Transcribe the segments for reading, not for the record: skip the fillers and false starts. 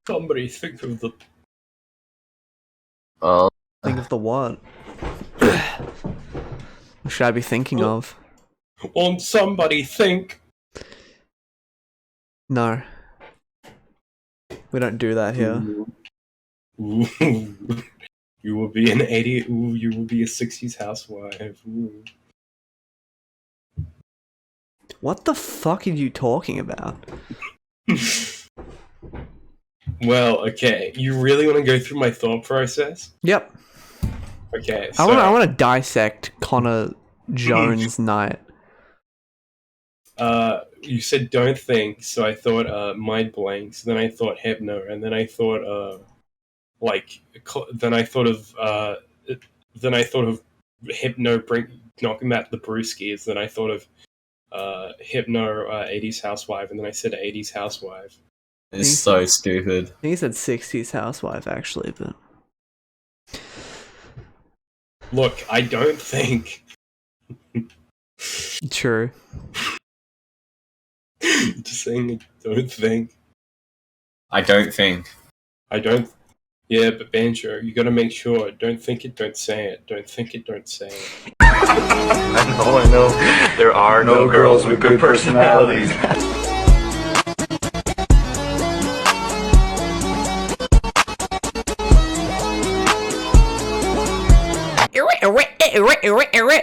Somebody think of the... Think of the what? What should I be thinking of? Won't somebody think? No. We don't do that here. Ooh. You will be an 80... Ooh, you will be a 60s housewife. Ooh. What the fuck are you talking about? Well, okay. You really want to go through my thought process? Yep. Okay, so... I want to dissect Connor Jones' night. You said don't think, so I thought mind blanks. Then I thought hypno, and then I thought then I thought of hypno knocking back the brewskis. Then I thought of hypno 80s housewife, and then I said 80s housewife. It's so stupid. I think he said 60s housewife actually, but Look, I don't think. true. Just saying, I don't think. I don't think. I don't. Yeah, but Banjo, you gotta make sure. Don't think it, don't say it. Don't think it, don't say it. I know there are no girls with good personalities.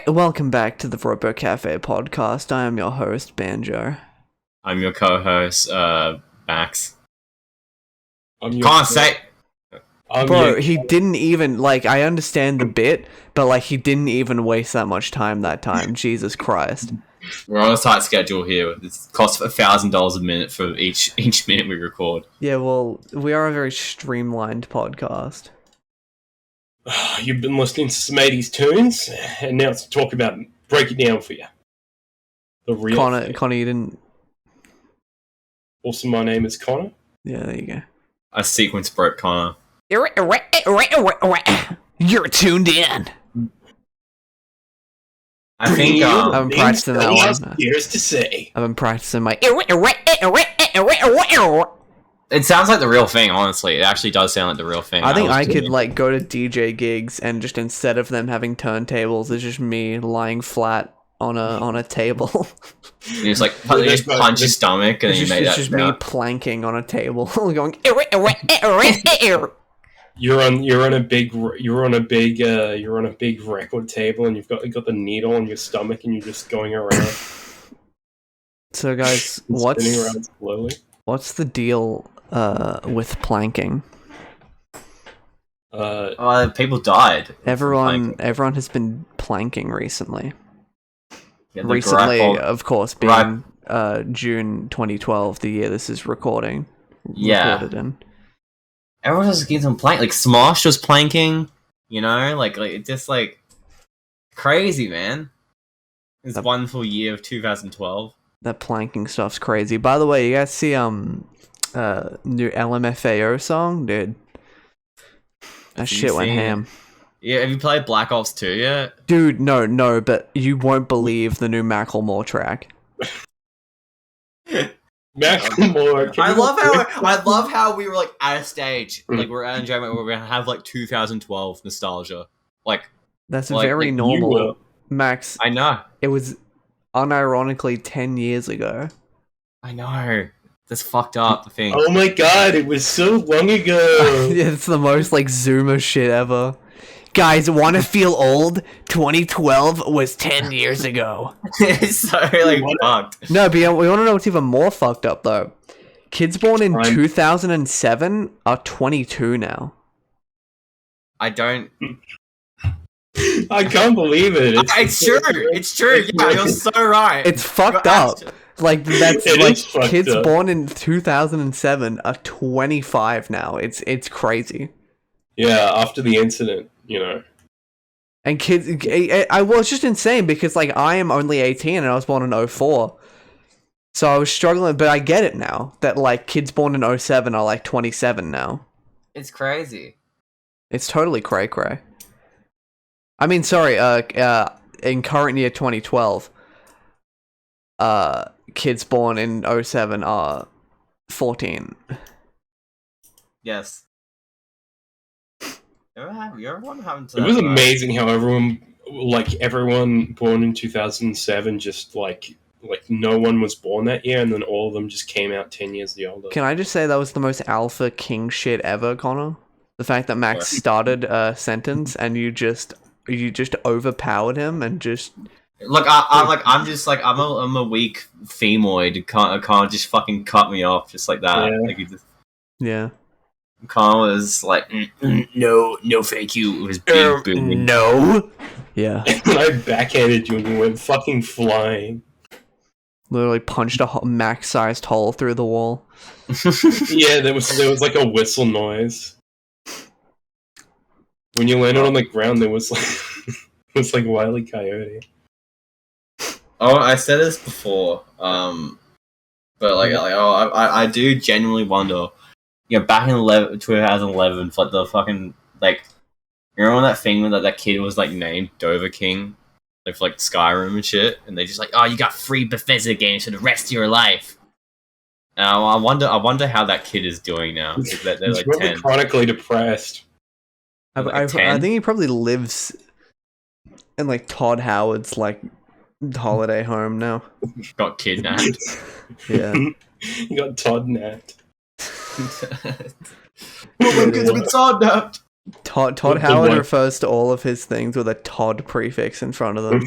Welcome back to the Robo-Cafe podcast. I am your host, Banjo. I'm your co-host, Max. Can't say. Bro, he didn't even, I understand the bit, but, he didn't even waste that much time that time. Jesus Christ. We're on a tight schedule here. It costs $1,000 a minute for each minute we record. Yeah, well, we are a very streamlined podcast. You've been listening to some 80s tunes, and now it's talk about break it down for you. The real thing. Connor, you didn't... Also, my name is Connor. Yeah, there you go. A sequence broke Connor. You're tuned in. I think I've been practicing that one. Here's to say. I've been practicing my... It sounds like the real thing, honestly. It actually does sound like the real thing. I think I could, go to DJ gigs and just instead of them having turntables, it's just me lying flat on a table. You just, punch your stomach and then you make that. It's just me planking on a table, going... You're on a big record table and you've got the needle on your stomach and you're just going around. So guys, what's the deal with planking? People died. Everyone has been planking recently. Yeah, of course, being June 2012, the year this is recorded in. Everyone was getting some plank. Smosh was planking. You know, it's just crazy, man. This wonderful year of 2012. That planking stuff's crazy. By the way, you guys see new LMFAO song, dude? That shit went ham. Yeah, have you played Black Ops 2 yet? Dude, no, but you won't believe the new Macklemore track. Macklemore. I love how we were at a stage, we're at an enjoyment where we're gonna have 2012 nostalgia. That's very normal, Max. I know. It was unironically 10 years ago. I know. That's fucked up, the thing. Oh my god, it was so long ago. It's the most Zoomer shit ever. Guys, want to feel old? 2012 was 10 years ago. It's so fucked. No, but we want to know what's even more fucked up though. Kids born in 2007 are 22 now. I can't believe it. It's true. It's true. Yeah, you're so right. It's fucked up. Kids up. Born in 2007 are 25 now. It's crazy. Yeah, after the incident, you know. And kids, it's just insane because I am only 18 and I was born in 04. So I was struggling, but I get it now that kids born in 07 are 27 now. It's crazy. It's totally cray-cray. I mean, sorry, in current year 2012, kids born in 07 are 14. Yes. You ever what happened to It that was guy? amazing how everyone born in 2007 just like no one was born that year, and then all of them just came out 10 years the older. Can I just say that was the most alpha king shit ever, Connor? The fact that Max started a sentence and you just overpowered him and just Look, I'm a weak femoid. Can't just fucking cut me off just like that. Yeah. Like he just yeah. Khan was like, no, thank you. It was big booming. No. Yeah. I backhanded you and you went fucking flying. Literally punched a Max-sized hole through the wall. Yeah, there was like a whistle noise. When you landed on the ground, there was like it was like Wile E. Coyote. Oh, I said this before, but I do genuinely wonder. You know, back in 2011, like the fucking like, you remember that thing when that kid was like named Dover King, like for like Skyrim and shit, and they just like, oh, you got free Bethesda games for the rest of your life. Now I wonder how that kid is doing now. They're He's like probably 10. chronically depressed. I think he probably lives in like Todd Howard's like holiday home now. Got kidnapped. Yeah. He got Todd napped. Todd The Howard one- refers to all of his things with a Todd prefix in front of them.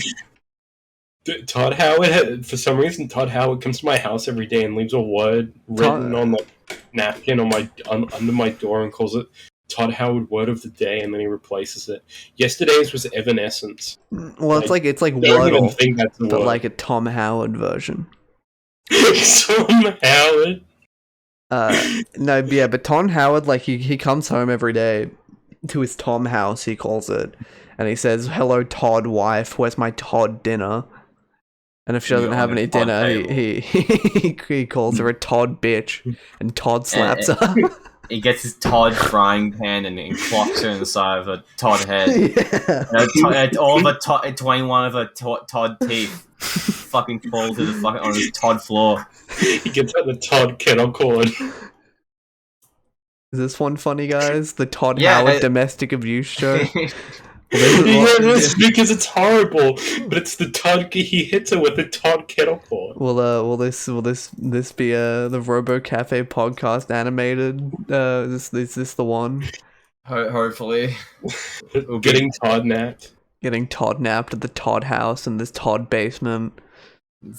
Todd Howard, for some reason, Todd Howard comes to my house every day and leaves a word written on the napkin under my door and calls it Todd Howard word of the day, and then he replaces it. Yesterday's was Evanescence. Well, it's like I don't even Wordle, think that's a but word. like a Tom Howard version. Tom Howard. No, yeah, but Tom Howard, like he comes home every day to his Tom house, he calls it, and he says, "Hello, Todd wife, where's my Todd dinner?" And if she doesn't have any dinner, he calls her a Todd bitch, and Todd slaps her. He gets his Todd frying pan and clocks her in the side of her Todd head. Yeah. All of her 21 of her Todd teeth fucking fall to the fucking on his Todd floor. He gets out the Todd kettle corn. Is this one funny, guys? The Todd Howard domestic abuse show. Yes, because it's horrible, but it's the Todd. He hits her with the Todd kettle corn. Will this be the Robo-Café podcast animated? Is this the one? Hopefully, Getting Todd napped. Getting Todd napped at the Todd house in this Todd basement.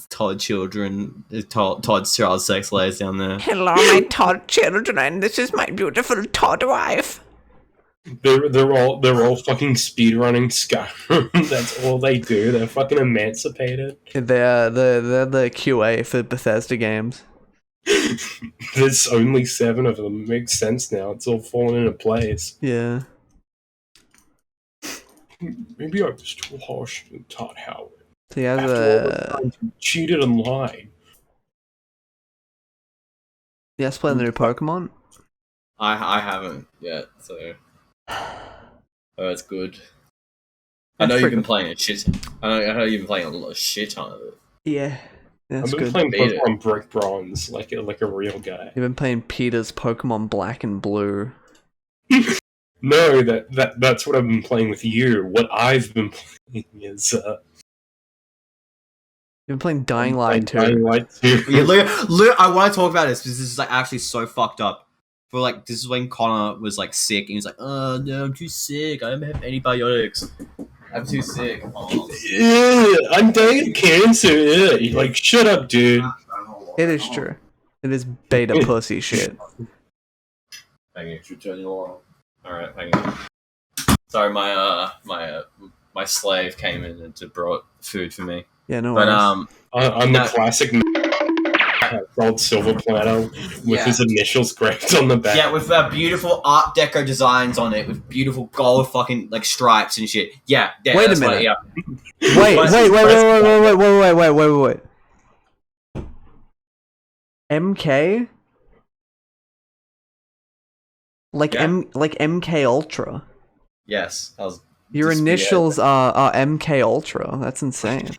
Todd children, Todd's child sex lays down there. Hello, my Todd children. This is my beautiful Todd wife. They're all fucking speedrunning Skyrim. That's all they do. They're fucking emancipated. They're the QA for Bethesda games. There's only 7 of them. It makes sense now. It's all falling into place. Yeah. Maybe I was too harsh to Todd Howard. So he has After all the times he cheated and lied. You guys playing the new Pokemon? I haven't yet, so that's good. I know you've been playing a shit. I know you've been playing a lot of shit ton of it. Yeah. That's I've been good. playing Beat it. Pokemon Brick Bronze like a real guy. You've been playing Peter's Pokemon Black and Blue. No, that's what I've been playing with you. What I've been playing is You've been playing Dying Light 2. Dying Light 2. Yeah, look, I want to talk about this because this is like actually so fucked up. For like, this is when Connor was like sick and he was like, "Oh no, I'm too sick. I don't have antibiotics. I'm too sick." Oh. Ew, I'm dying of cancer. Ew. Like, shut up, dude. It is true. It is beta pussy shit. Hang on, should turn you on. All right, hang on. Sorry, my slave came in and brought food for me. Yeah, no But worries. I'm No. the classic gold silver platter with his initials engraved on the back. Yeah, with beautiful Art Deco designs on it, with beautiful gold fucking like stripes and shit. Yeah, Wait a that's minute. yeah. Wait. MK? Like Yeah. like MK Ultra. Yes, I was. Your Just- initials are MK Ultra. That's insane.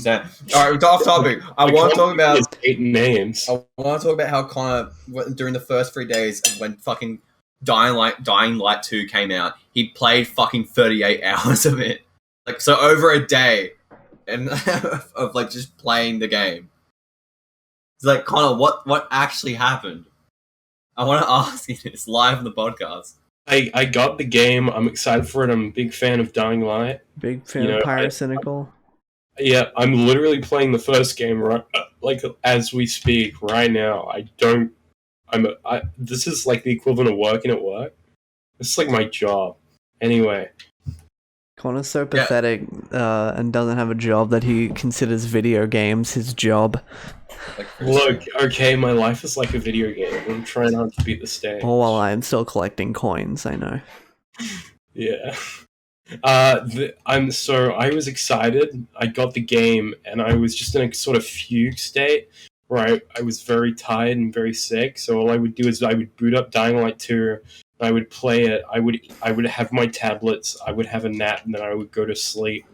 Alright, off topic. I want to talk about 8 names. I want to talk about how Connor, during the first 3 days when fucking Dying Light 2 came out, he played fucking 38 hours of it. Like, so over a day and of like just playing the game. It's like, Connor, what actually happened? I want to ask you this live on the podcast. I got the game. I'm excited for it. I'm a big fan of Dying Light. Big fan of Pyrocynical. Yeah, I'm literally playing the first game right, like as we speak right now. This is like the equivalent of working at work. This is like my job. Anyway. Connor's so pathetic and doesn't have a job that he considers video games his job. Look, okay, my life is like a video game. I'm trying hard to beat the stage. Oh, well, I'm still collecting coins, I know. Yeah. I was excited. I got the game, and I was just in a sort of fugue state where I was very tired and very sick. So all I would do is I would boot up Dying Light 2. I would play it. I would have my tablets. I would have a nap, and then I would go to sleep.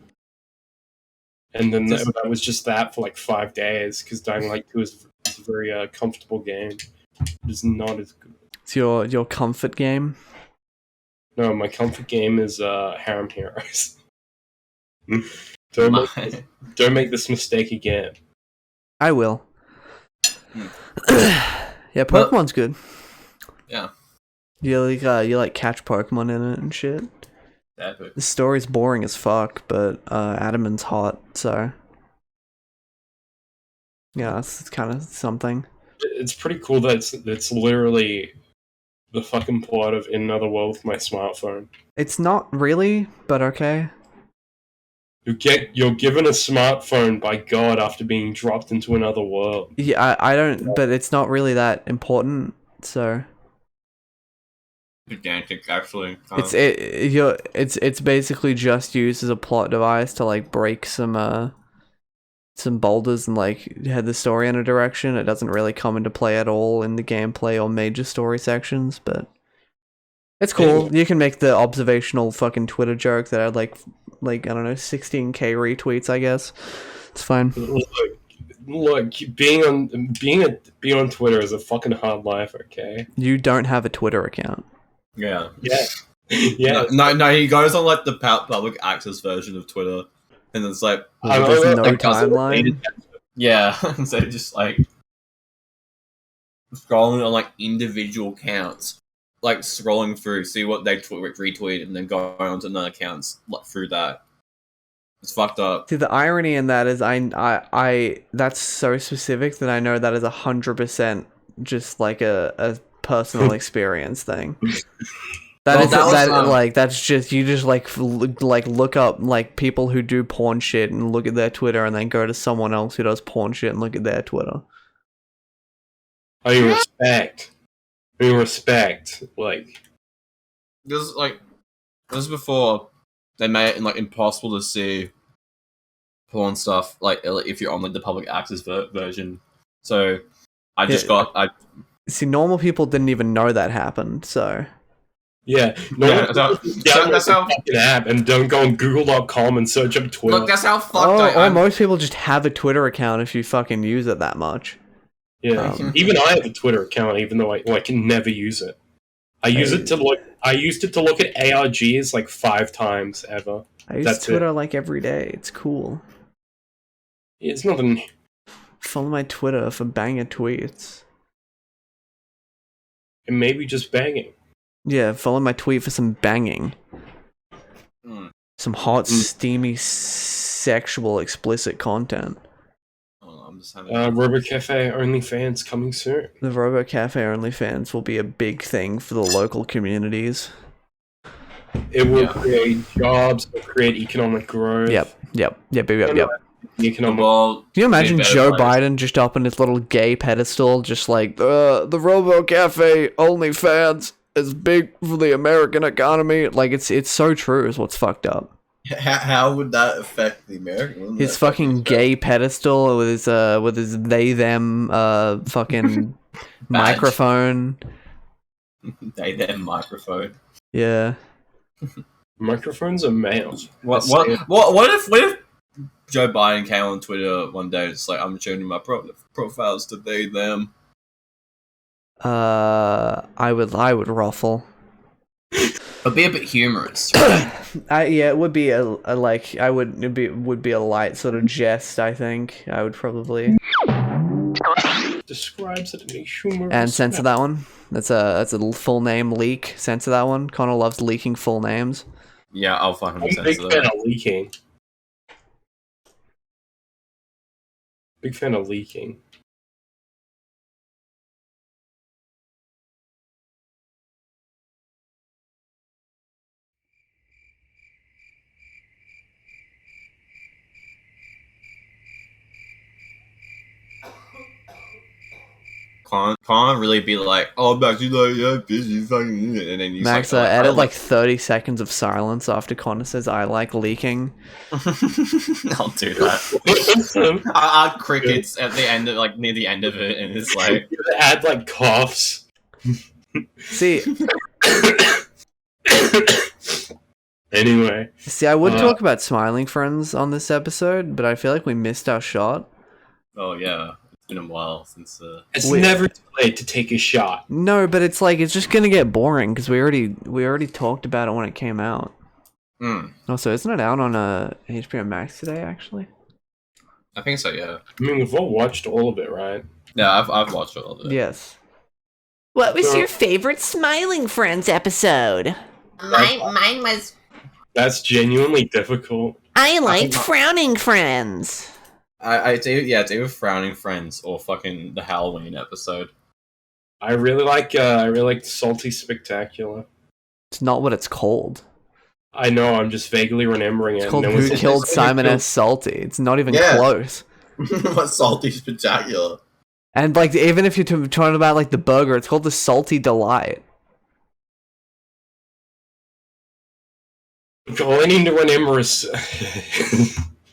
And then that was just that for like 5 days, because Dying Light 2 is a very comfortable game. It's not as good. It's your comfort game? No, my comfort game is Harem Heroes. Don't make this mistake again. I will. Yeah, Pokemon's good. Yeah. You like catch Pokemon in it and shit. Epic. The story's boring as fuck, but Adaman's hot, so yeah, it's kind of something. It's pretty cool that it's literally the fucking plot of In Another World with my smartphone. It's not really, but okay. You're given a smartphone by God after being dropped into another world. Yeah, I don't, but it's not really that important, so. Gigantic, actually. It's basically just used as a plot device to like break some boulders and like head the story in a direction. It doesn't really come into play at all in the gameplay or major story sections, but it's cool. You can make the observational fucking Twitter joke that had like I don't know 16k retweets. I guess it's fine. Look, being on Twitter is a fucking hard life. Okay. You don't have a Twitter account. Yeah. Yeah. No, he goes on like the public access version of Twitter, and it's like there's no timeline. Yeah, so just like scrolling on like individual accounts, like scrolling through, see what they retweet, and then going on to another accounts like through that. It's fucked up. See, the irony in that is I that's so specific that I know that is 100% just like a personal experience thing. That's just you just like look up like people who do porn shit and look at their Twitter and then go to someone else who does porn shit and look at their Twitter. You respect like this is before they made it like impossible to see porn stuff like if you're on like the public access version. So I see, normal people didn't even know that happened, so that's how fucking app and don't go on Google.com and search up Twitter. Look, that's how fucked most people just have a Twitter account if you fucking use it that much. Yeah, even I have a Twitter account, even though I can never use it. I used it to look at ARGs like 5 times ever. I use Twitter like every day. It's cool. It's nothing. Follow my Twitter for banger tweets. And maybe just banging. Yeah, follow my tweet for some banging. Some hot, steamy, sexual, explicit content. Robo-Café OnlyFans coming soon. The Robo-Café OnlyFans will be a big thing for the local communities. It will create jobs, it will create economic growth. Yep. Economic. Can you imagine Joe Biden just up on his little gay pedestal, just like, the Robo-Café OnlyFans is big for the American economy? Like, it's so true is what's fucked up. How would that affect the American? His fucking gay pedestal with his they them fucking microphone. They them microphone. Yeah. Microphones are males. What if Joe Biden came on Twitter one day. It's like I'm changing my profiles to they them. I would ruffle. It'd be a bit humorous, right? Yeah, it would be a like I would would be a light sort of jest. I think I would probably Describes it in a humorous and censor that one. That's a full name leak. Censor that one. Connor loves leaking full names. Yeah, I'll fucking I'm a censor big fan that. of leaking. Big fan of leaking. Can't really be like, oh, I'm actually like, yeah, busy fucking, and then you Max, like, edit like 30 seconds of silence after Connor says I like leaking. I'll do that. I add crickets at the end of like near the end of it, and it's like add like coughs. See, Anyway, I would talk about Smiling Friends on this episode, but I feel like we missed our shot. oh yeah, it's been a while since. it's never too late to take a shot. No, but it's like it's just gonna get boring because we already talked about it when it came out. Also, isn't it out on HBO Max today? Actually, I think so. Yeah. I mean, we've all watched all of it, right? Yeah, I've watched all of it. yes. What was So- your favorite Smiling Friends episode? Mine was. That's genuinely difficult. I liked Frowning Friends. I do. Yeah, it's either Frowning Friends or fucking the Halloween episode. I really like Salty Spectacular. It's not what it's called. I know, I'm just vaguely remembering it. It's called No Who one's- Killed Simon S. Salty. It's not even Yeah. close. What's Salty Spectacular? And like, even if you're talking about like the burger, it's called the Salty Delight. All I need to remember is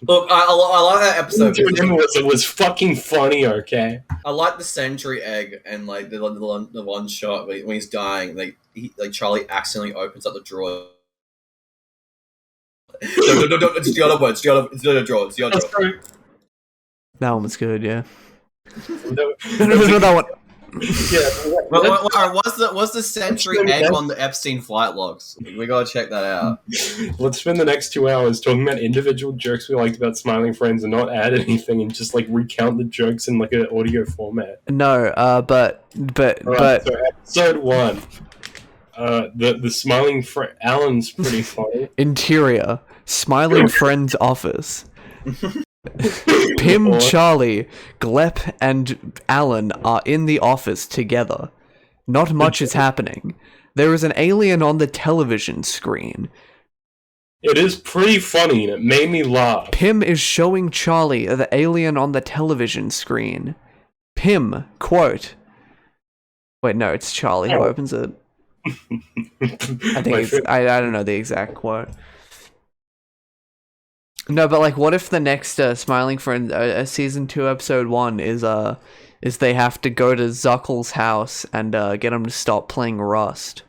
Look, I like that episode. it was fucking funny, okay? I like the century egg and like the one shot when he's dying, like Charlie accidentally opens up the drawer. No, it's the other one. It's the other drawer. It's the other drawer. That one was good, yeah. No, No, that one. yeah, What's the century egg on the Epstein flight logs? We gotta check that out. let's spend the next 2 hours talking about individual jokes we liked about Smiling Friends and not add anything and just like recount the jokes in like an audio format. No, but Alright, so episode 1. The Smiling Friend Alan's pretty funny. interior, Smiling Friends office. Pim, Charlie, Glep, and Alan are in the office together. Not much is happening. There is an alien on the television screen. It is pretty funny and it made me laugh. Pim is showing Charlie the alien on the television screen. Pim, quote. Wait, no, it's Charlie who opens it. I think it's, I don't know the exact quote. No, but like, what if the next Smiling Friend season 2 episode 1 is they have to go to Zuckel's house and get him to stop playing Rust?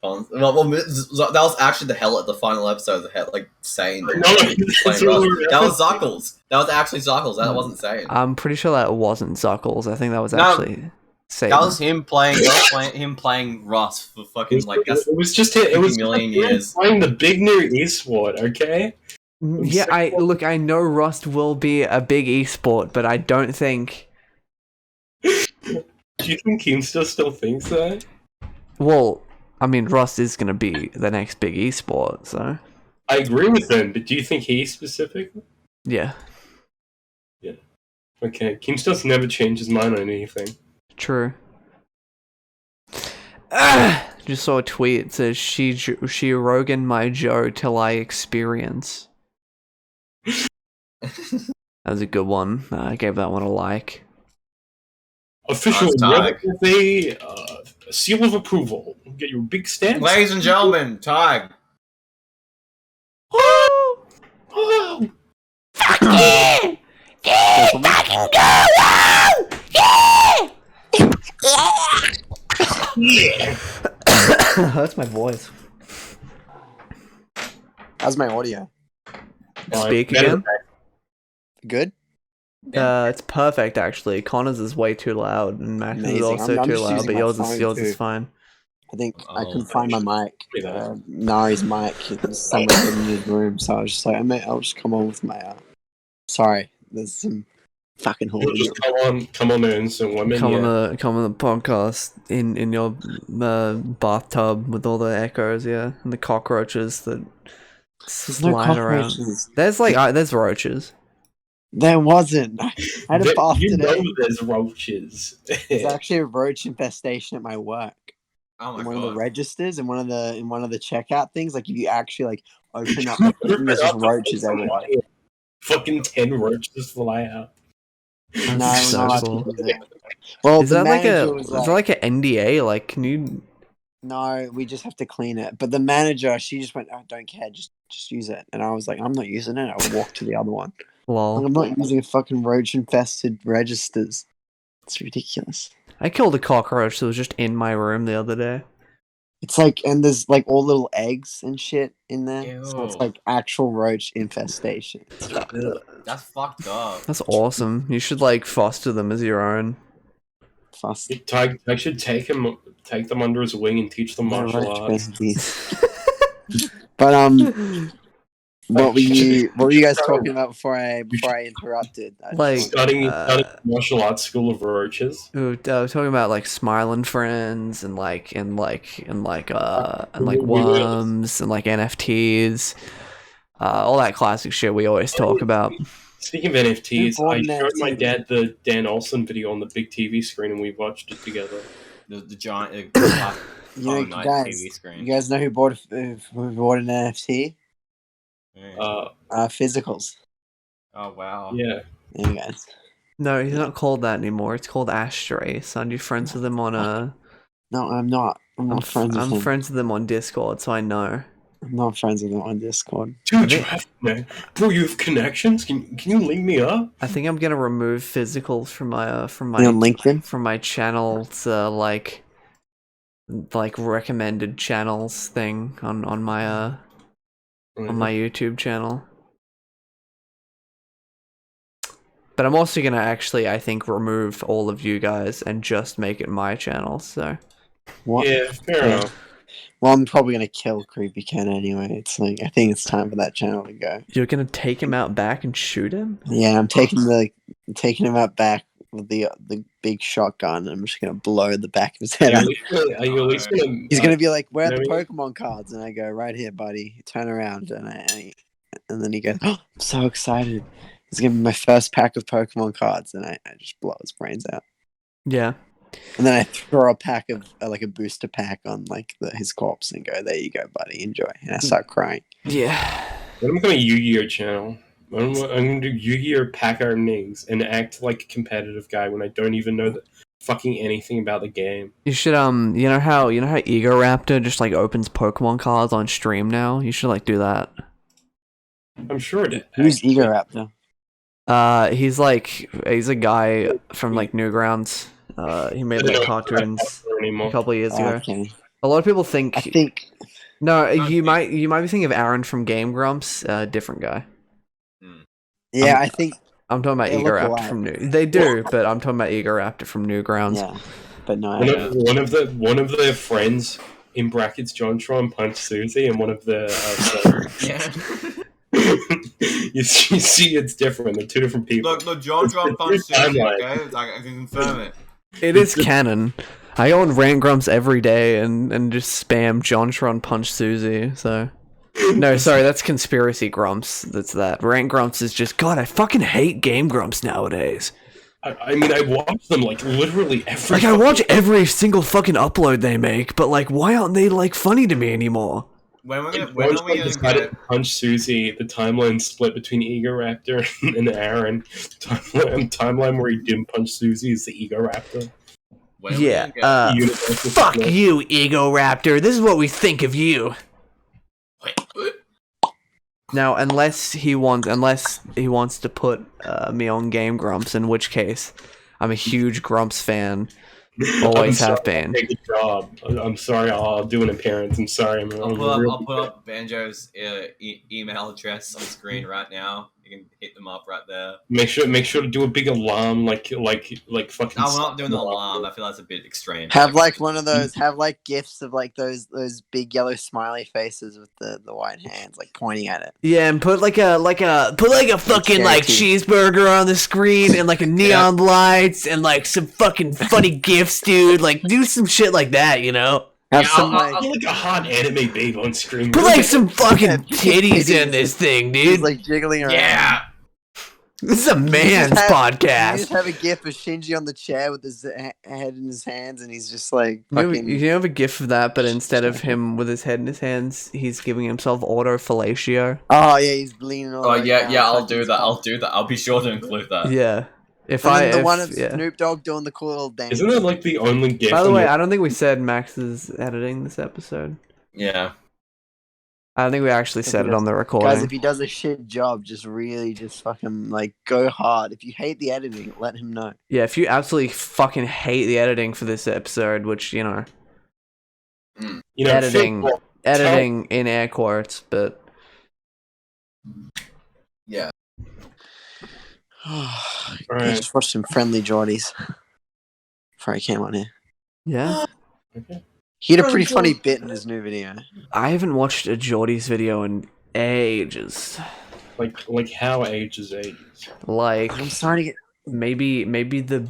Well, that was actually the final episode of the hell, like saying No, playing that's Rust. what That was Zuckles. That was actually Zuckles. That wasn't saying. I'm pretty sure that wasn't Zuckles. I think that was No, actually Satan. That was him playing. Him playing Rust for fucking like it was just it was million years. playing the big new esport, okay? Yeah, I know Rust will be a big esport, but I don't think. Do you think Keemstar still thinks that? Well, I mean, Rust is gonna be the next big esport, so. I agree with him, but do you think he specifically? Yeah, Okay, Keemstar's never changed his mind on anything. true. Just saw a tweet. It says, she Rogan my Joe till I experience. That was a good one. I gave that one a like. Official Tadhg. Robo-Café, seal of approval. Get your big stamp. Ladies and gentlemen, Tadhg. Oh! Yeah! Yeah! Fucking go! Wow! Yeah! Hurts my voice. How's my audio? Speak Better again. Good. It's perfect actually. Connor's is way too loud, and Max's is Amazing. also I'm too just loud, using but my yours phone is too. fine. I think I Oh, couldn't find my mic. me that. Nari's mic is somewhere in his room, so I was just like, I'll just come on with my. Sorry, there's some fucking You'll just come on in, so women. Come on Yeah. the podcast in your bathtub with all the echoes, yeah, and the cockroaches that There's no slide around. cockroaches. There's roaches. There wasn't. I had a bath You today. know there's roaches. There's actually a roach infestation at my work. Oh my In one god. of the registers, in one of the checkout things, like if you actually like open up the thing, there's just roaches everywhere. Fucking 10 roaches fly out. No, That's we're so not allowed cool. to use it. Well, Is the that like manager a was is that like an NDA? Like, can you? no, we just have to clean it. But the manager, she just went, I don't care, just use it. And I was like, I'm not using it. I walked to the other one. Like, Lol. I'm not using a fucking roach infested registers. It's ridiculous. I killed a cockroach that was just in my room the other day. It's like, and there's like all little eggs and shit in there. Ew. So it's like actual roach infestation. It's fucked up. That's fucked up. That's awesome. You should like foster them as your own. Fast. Tadhg should take them under his wing and teach them No martial roach arts. babies. But what were you guys talking about before I interrupted? Like, Studying martial arts school of roaches. Ooh, I was talking about like Smiling Friends and like worms and like NFTs, all that classic shit we always talk about. Speaking of NFTs, Who bought I an showed my NFT? dad the Dan Olsen video on the big TV screen, and we watched it together. The giant You know, night guys, TV screen. you guys know who bought an NFT? Yeah. Physicals. Oh wow. Yeah. There you guys. No, he's not called that anymore. It's called Ashtray. Son, you friends with him on No, I'm not. I'm not friends with I'm him. friends with them on Discord, so I know. I'm not friends with him on Discord. Dude, you have, man. Bro, you have connections? Can you link me up? I think I'm gonna remove physicals from my You on LinkedIn? from my channel's like recommended channels thing on my YouTube channel. But I'm also gonna actually, I think, remove all of you guys and just make it my channel. So What? Yeah, fair enough. Well, I'm probably gonna kill Creepy Ken anyway. It's like I think it's time for that channel to go. you're gonna take him out back and shoot him? Yeah, I'm taking him out back with the big shotgun. I'm just gonna blow the back of his head Are off. you at least gonna? He's gonna be like, "Where are the maybe- Pokemon cards?" And I go, "Right here, buddy." Turn around, and and then he goes, "Oh, I'm so excited! It's gonna be my first pack of Pokemon cards." And I just blow his brains out. Yeah. And then I throw a pack of like a booster pack on like his corpse and go, "There you go, buddy, enjoy." And I start crying. Yeah. I'm going to Yu-Gi-Oh channel. I'm going to do Yu-Gi-Oh pack openings and act like a competitive guy when I don't even know fucking anything about the game. You should you know how Egoraptor just like opens Pokemon cards on stream now? You should like do that. I'm sure it. Who's Egoraptor? He's a guy from like Newgrounds. He made like cartoons a anymore. couple of years ago. Okay. A lot of people think I think no, you might be thinking of Aaron from Game Grumps, different guy. yeah, I think I'm talking about They look Egoraptor alike. from New. They do, but I'm talking about Egoraptor from Newgrounds. yeah, but no. One of their friends in brackets John Tron punched Susie, and one of the Yeah. you see it's different. They're two different people. Look, John punched Susie, okay? I can confirm it. It is canon. I go on Rant Grumps every day and just spam JonTron Punch Susie, so... No, sorry, that's Conspiracy Grumps. That's that. Rant Grumps is just... God, I fucking hate Game Grumps nowadays. I mean, I watch them, like, literally every... Like, I watch every single fucking upload they make, but, like, why aren't they, like, funny to me anymore? When are we Once I gonna decided get... to punch Susie, the timeline split between Egoraptor and Aaron. Timeline where he didn't punch Susie is the Egoraptor. When are we Yeah, gonna get... Universal fuck split. you, Egoraptor. This is what we think of you. Now, unless he wants to put me on Game Grumps, in which case I'm a huge Grumps fan. Always I'm have sorry, been. I'll take a job. I'm sorry. I'll do an appearance. I'm sorry. I'll put up Banjo's email address on screen right now. You can hit them up right there. Make sure to do a big alarm, like fucking. No, we're not doing the alarm. I feel that's a bit extreme. Have like one of those. Have like gifs of like those big yellow smiley faces with the white hands like pointing at it. Yeah, and put like a fucking like cheeseburger on the screen and like a neon lights and like some fucking funny gifs, dude. Like do some shit like that, you know. Have some like a hot anime babe on screen. Put like some fucking titties titties. in this thing, he's dude. like jiggling around. Yeah. This is a man's You podcast. just have a gif of Shinji on the chair with his head in his hands, and he's just like You fucking. have a gif of that, but instead of him with his head in his hands, he's giving himself autofellatio. Oh yeah, he's leaning all. Oh the way yeah, down, yeah. I'll fucking do that. cock. I'll do that. I'll be sure to include that. Yeah. If And I then the if, one of yeah. Snoop Dogg doing the cool little dance. Isn't that like the only gift? By the way, I don't think we said Max is editing this episode. Yeah. I don't think we actually said it on the recording. Guys, if he does a shit job, just fucking like go hard. If you hate the editing, let him know. Yeah, if you absolutely fucking hate the editing for this episode, which you know editing in air quotes, but Yeah. I Alright. just watched some Friendly Geordies before I came on here. yeah, He had a pretty funny bit in his new video. I haven't watched a Geordie's video in ages. Like how ages. Like I'm sorry to get. maybe the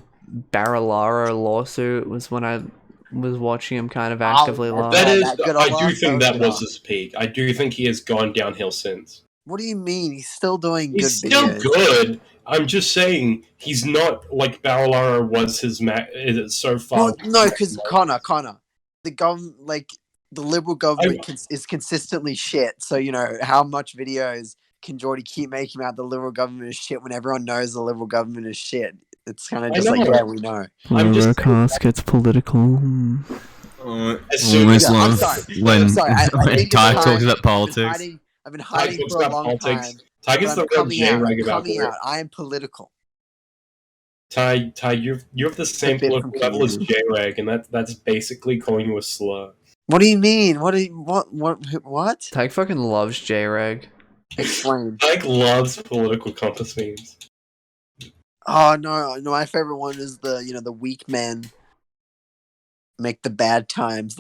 Baralara lawsuit was when I was watching him kind of actively live. That is, that good I old do laugh, think that that was was his peak. I do think he has gone downhill since. What do you mean? He's still doing He's good still videos. good. I'm just saying he's not like Baralara was his so far. Well, no, because Connor, the the Liberal government is consistently shit. So you know how much videos can Geordie keep making about the Liberal government is shit when everyone knows the Liberal government is shit? It's kind of just like, yeah, we know. I'm just Robocast gets political. as soon as I'm sorry. when I think Tadhg it's talks time. about politics. I've been hiding talks for a about long politics. time. Tiger's but the I'm real J-Rag about coming it. out. I am political. Ty, you have the same bit political from level as Community. J-Rag, and that's basically calling you a slur. What do you mean? What? Tadhg fucking loves J-Rag. Explain. Tyke loves political compass memes. Oh no, my favorite one is the weak men make the bad times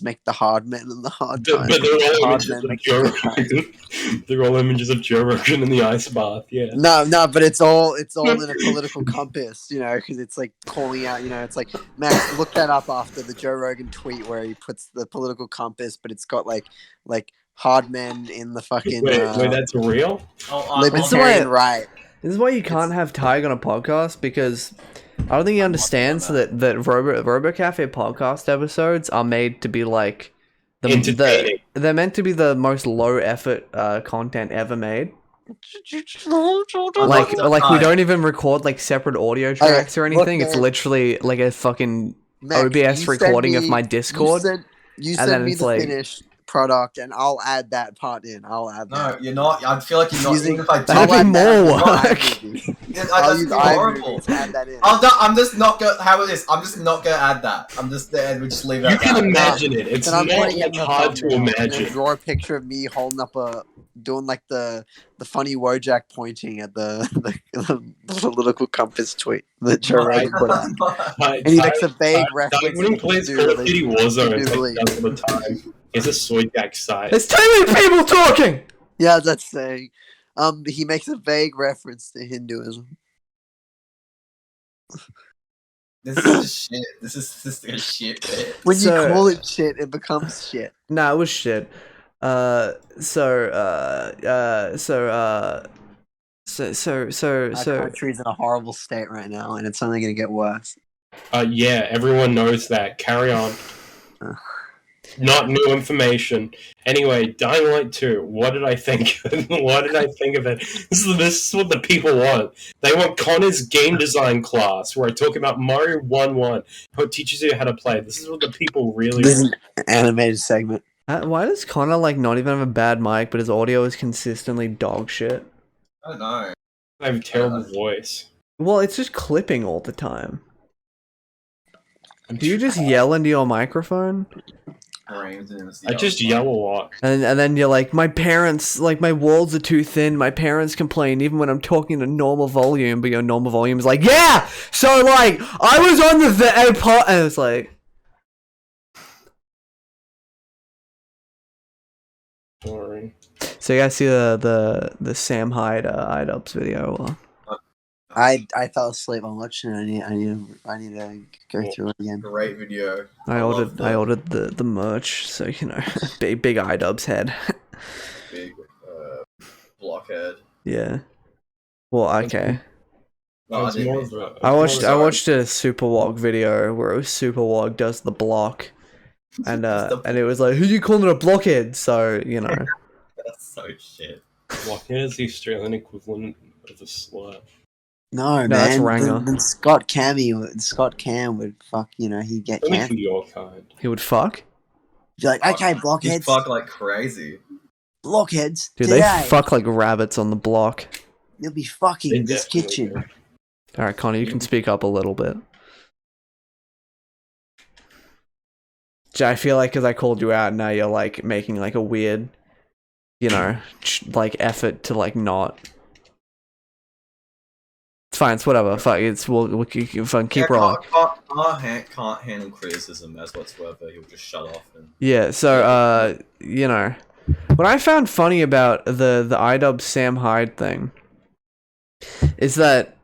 make the hard men, and the hard But times. they're all hard images men of make Joe the good times. Rogan. They're all images of Joe Rogan in the ice bath. Yeah. No, but it's all in a political compass, because it's like calling out, it's like, Max, look that up after the Joe Rogan tweet where he puts the political compass, but it's got like hard men in the fucking Wait, that's real? libertarian right. This is why you can't have Tadhg on a podcast, because I don't think he understands that Robo-Café podcast episodes are made to be like Entertaining. they're meant to be the most low effort content ever made. Like we don't even record like separate audio tracks or anything. It's literally like a fucking Max, OBS recording of my Discord. You and then send me it's the like- finished product, and I'll add that part in. I'll add that. No, you're not. I feel like you're not. Using- Even if I do, That'd I'll be add that more in work. iMovie. I'll I'll just use be horrible. iMovie to add that in. I'm just not gonna. How is this? I'm just not gonna add that. I'm just there. We just leave it. You at can that. imagine it. It's Then I'm not putting it like in the hard to thumbnail, and then imagine. draw a picture of me holding up doing like the funny Wojak pointing at the political compass tweet that Joe Rogan put out. And he makes a vague reference. When he to plays the Call dude of that Duty they- Warzone, they it's do like believe. that all the time. It's a Soydak site. There's too many people talking. Yeah, that's saying. He makes a vague reference to Hinduism. This is just shit. This is just a shit bit. When So- you call it shit, it becomes shit. Nah, it was shit. Our country's in a horrible state right now, and it's only going to get worse. Yeah, everyone knows that. Carry on. Not new information. Anyway, Dying Light 2. What did I think? What did I think of it? This is what the people want. They want Connor's game design class, where I talk about Mario 1-1, how it teaches you how to play. This is what the people really This is want. an animated segment. why does Connor like not even have a bad mic, but his audio is consistently dog shit? I don't know. I have a terrible voice. Well, it's just clipping all the time. Do you just yell into your microphone? I just yell a lot. And then you're like, my parents, like, my walls are too thin. My parents complain even when I'm talking to normal volume, but your normal volume is like, yeah! So, like, I was on the airport, and it's like... Sorry. So you guys see the Sam Hyde iDubbbz video? Or... I fell asleep on watching it. I need to go through it again. Great video. I ordered the merch, so you know, big iDubbbz head. Big blockhead. Yeah. Well, okay. No, It's more of a- I watched Sorry. a Super Wog video where it was Super Wog does the block, and it was like, who you calling a blockhead? So you know. That's so shit. Blockhead is the Australian equivalent of a slur. No, that's man. Ranger. Then Scott Cam would fuck. You know, he'd get Only cancelled. for your kind. He would fuck? Be like, okay, He's blockheads, fuck like crazy. blockheads. Dude, today they fuck like rabbits on the block. you'll be fucking They in this definitely kitchen. do. Alright, Connor, you can speak up a little bit. I feel like because I called you out, now you're like making like a weird, you know, like effort to like not. It's fine, it's whatever. Fuck, we'll keep rolling. Can't handle criticism as whatsoever. He'll just shut off and. Yeah, so you know, what I found funny about the iDubbbz Sam Hyde thing is that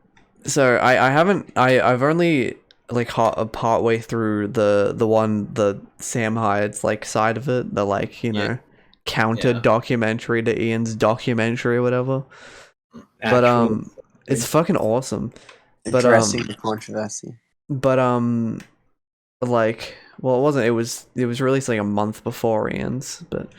I've only like part way through the Sam Hyde's like side of it, the like, you know, counter documentary to Ian's documentary or whatever. But it's fucking awesome. Addressing the controversy. But like, well, it wasn't. It was released like a month before Ian's, but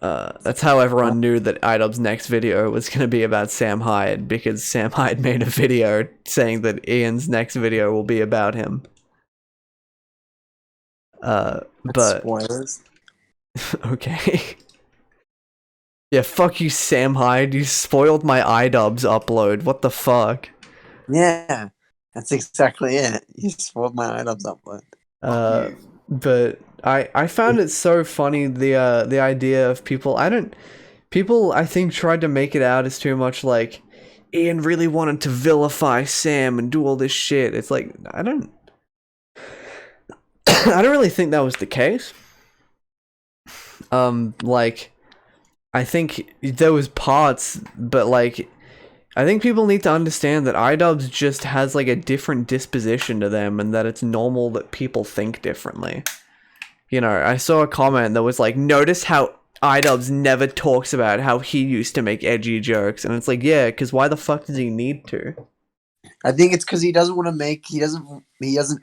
that's how everyone knew that iDubbbz's next video was going to be about Sam Hyde, because Sam Hyde made a video saying that Ian's next video will be about him. But Spoilers. okay. Yeah, fuck you, Sam Hyde. You spoiled my iDubbbz upload. What the fuck? Yeah, that's exactly it. You spoiled my items upload. But I found it so funny, the idea of people I think tried to make it out as too much like Ian really wanted to vilify Sam and do all this shit. It's like I don't really think that was the case. Like I think there was parts, but like I think people need to understand that iDubbbz just has like a different disposition to them, and that it's normal that people think differently. You know, I saw a comment that was like, notice how iDubbbz never talks about how he used to make edgy jokes, and it's like, yeah, because why the fuck does he need to? I think it's because he doesn't want to make. He doesn't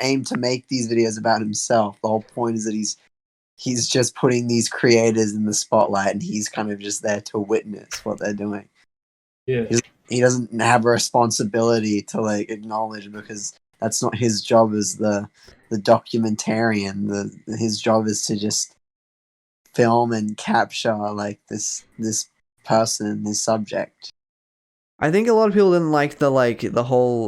aim to make these videos about himself. The whole point is that he's just putting these creators in the spotlight, and he's kind of just there to witness what they're doing. Yeah. He doesn't have a responsibility to like acknowledge, because that's not his job as the documentarian. His job is to just film and capture like this person, this subject. I think a lot of people didn't like the whole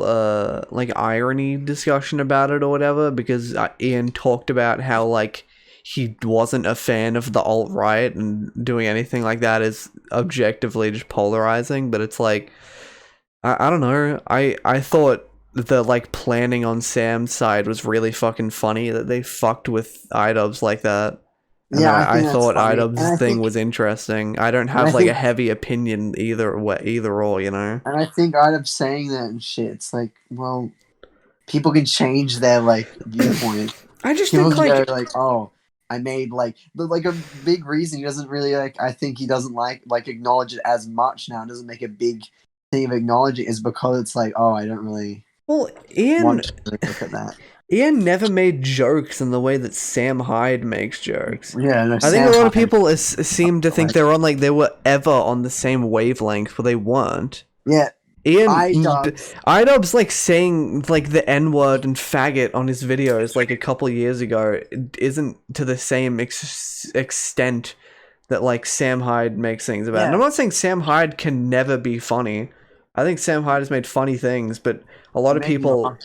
like irony discussion about it or whatever, because Ian talked about how like he wasn't a fan of the alt-right, and doing anything like that is objectively just polarizing. But it's like I don't know. I thought the like planning on Sam's side was really fucking funny, that they fucked with iDubbbz like that. And Yeah, I thought funny. iDubbbz's thing was interesting. I don't have like a heavy opinion either or, you know. And I think iDubbbz saying that and shit, it's like, well, people can change their like viewpoint. I just People think can go like, oh, I made like a big reason he doesn't really like. I think he doesn't like acknowledge it as much now. Doesn't make a big thing of acknowledging, is because it's like, oh, I don't really Ian want to look at that. Ian never made jokes in the way that Sam Hyde makes jokes. Yeah, no, I think a lot of people seem to think they were ever on the same wavelength, but they weren't. Yeah. iDubbbz like saying like the N-word and faggot on his videos like a couple years ago isn't to the same extent that like Sam Hyde makes things about. Yeah. And I'm not saying Sam Hyde can never be funny. I think Sam Hyde has made funny things, but a lot of people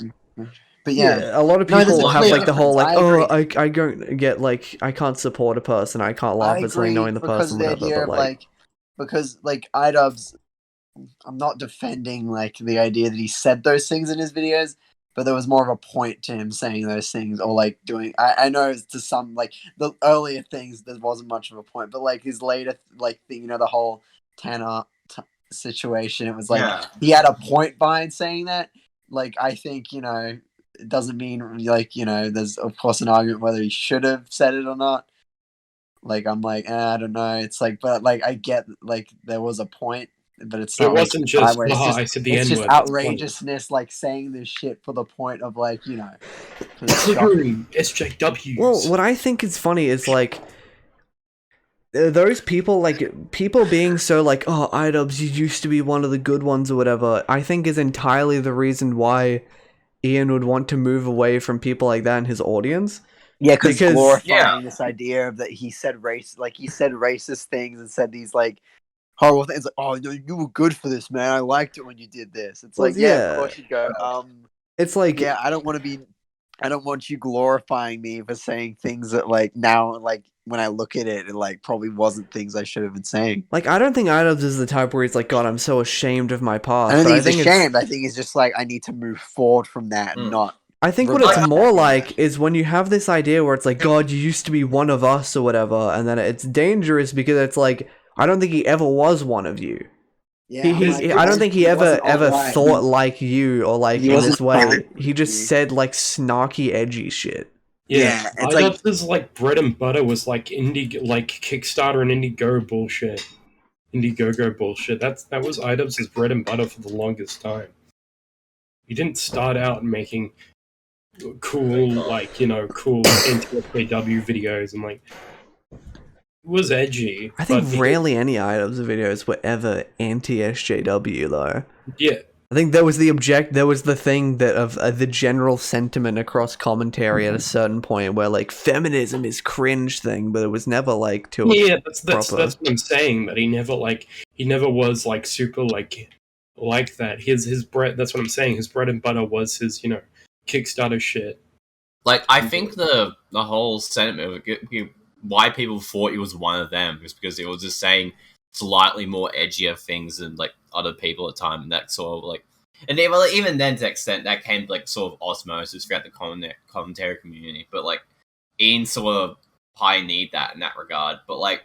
But yeah, a lot of No, there's people a have clear like the whole difference. like, I agree. I don't get like I can't support a person, I can't laugh I at something agree knowing the because person, of the whatever. idea But of like, because iDubbbz, I'm not defending like the idea that he said those things in his videos, but there was more of a point to him saying those things or like doing. I know to some like the earlier things there wasn't much of a point, but like his later like thing, the whole Tanner situation, it was like he had a point behind saying that. Like I think it doesn't mean like there's of course an argument whether he should have said it or not. Like I'm like I don't know. It's like but like I get like there was a point, but it's It not like wasn't just, where I said the it's N just word. outrageousness like saying this shit for the point of like Triggering SJWs. well, what I think is funny is like those people, like people being so like, oh, iDubbbz, you used to be one of the good ones or whatever, I think is entirely the reason why Ian would want to move away from people like that in his audience. Yeah, because Because- glorifying this idea of that he said racist things and said these like horrible things. Like, oh no, you were good for this, man. I liked it when you did this. It's Well, like, yeah, yeah. of course you go. It's like, Yeah, I don't want you glorifying me for saying things that like now like when I look at it, it like probably wasn't things I should have been saying. like I don't think iDubbbz is the type where he's like, God, I'm so ashamed of my past. I don't but think he's ashamed. I think he's just like I need to move forward from that and not. I think what it's more like is when you have this idea where it's like, God, you used to be one of us or whatever, and then it's dangerous because it's like, I don't think he ever was one of you. Yeah, I don't think he ever alright. thought like you or like He in wasn't this way. fine. He just said like snarky, edgy shit. Yeah, it's like iDubbbz's like bread and butter was like Kickstarter and Indiegogo bullshit. Indiegogo bullshit. That was iDubbbz's bread and butter for the longest time. He didn't start out making cool cool anti-SJW videos and like it was edgy. I think but rarely any iDubbbz videos were ever anti-SJW though. Yeah. I think there was the thing that of the general sentiment across commentary at a certain point where like feminism is cringe thing, but it was never like to that's what I'm saying, that he never was like super like that. His bread, that's what I'm saying, his bread and butter was his Kickstarter shit. Like I think the whole sentiment of why people thought he was one of them was because it was just saying slightly more edgier things than like other people at the time, and that sort of like, and even then to that extent that came like sort of osmosis throughout the commentary community. But like Ian sort of pioneered that in that regard. But like,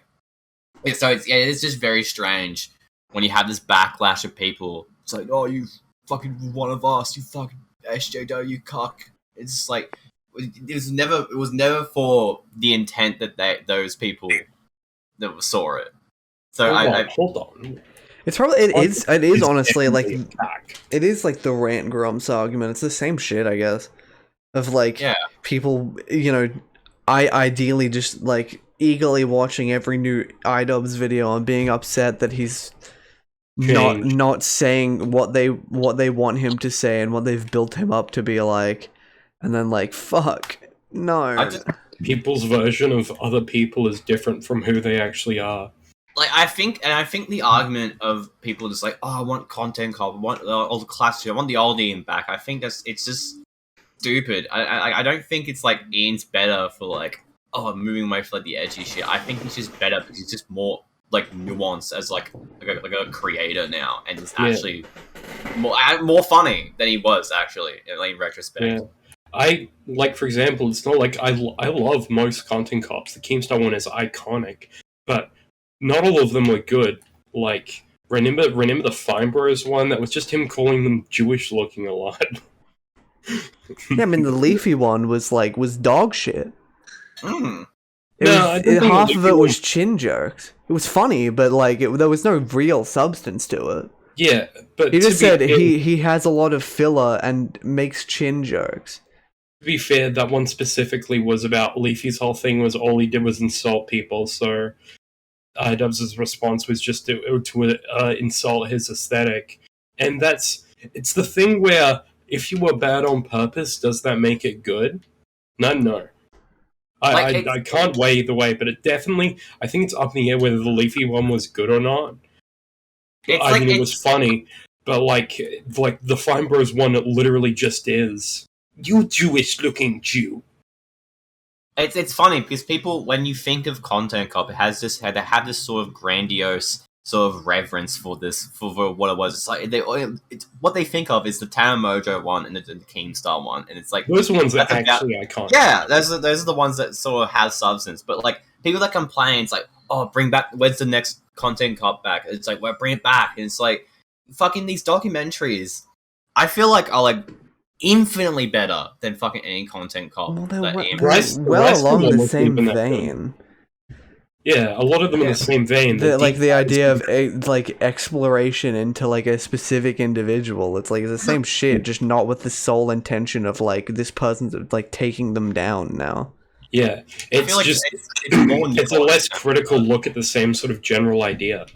so it's just very strange when you have this backlash of people. It's like, oh, you fucking one of us, you fucking SJW, you cuck. It's just like it was never for the intent that those people that saw it. So hold on. It is honestly like it is like the rant grumps argument. It's the same shit, I guess. Of like people, I ideally just like eagerly watching every new iDubbbz video and being upset that he's not saying what they want him to say and what they've built him up to be like, and then like fuck no. People's version of other people is different from who they actually are. Like I think the argument of people just like, oh, I want content cop, I want all the classics, I want the old Ian back. I think it's just stupid. I don't think it's like Ian's better for like, oh, moving away from like the edgy shit. I think he's just better because he's just more like nuanced as like a creator now, and is actually more funny than he was actually in retrospect. Yeah. I like, for example, it's not like I love most content cops. The Keemstar one is iconic, but not all of them were good. Like, remember the Fine Bros one? That was just him calling them Jewish looking a lot. Yeah, I mean the Leafy one was dog shit. Half of it was chin jerks. It was funny, but like there was no real substance to it. Yeah, but he just said he has a lot of filler and makes chin jerks. To be fair, that one specifically was about Leafy's whole thing was all he did was insult people, so iDubbbz's response was just to insult his aesthetic. And it's the thing where if you were bad on purpose, does that make it good? No. I can't weigh either way, but it definitely, I think it's up in the air whether the Leafy one was good or not. It was funny, but like the Fine Bros one, it literally just is. You Jewish-looking Jew. It's funny because people, when you think of Content Cop, they have this sort of grandiose sort of reverence for what it was. It's like what they think of is the Tanamojo one and the Keemstar one, and it's like Those ones are that's actually iconic. yeah, those are the ones that sort of have substance. But like people that complain, it's like, oh, bring back, where's the next Content Cop back? It's like, well, bring it back, and it's like fucking these documentaries. I feel like are like infinitely better than fucking any Content Cop. Well, they're Bryce- well Bryce along Lemon the wasn't same even that vein. Yeah, a lot of them in the same vein. Like the idea of like exploration into like a specific individual. It's like it's the same shit, just not with the sole intention of like this person's like taking them down now. Yeah, it's like just it's a less critical look at the same sort of general idea.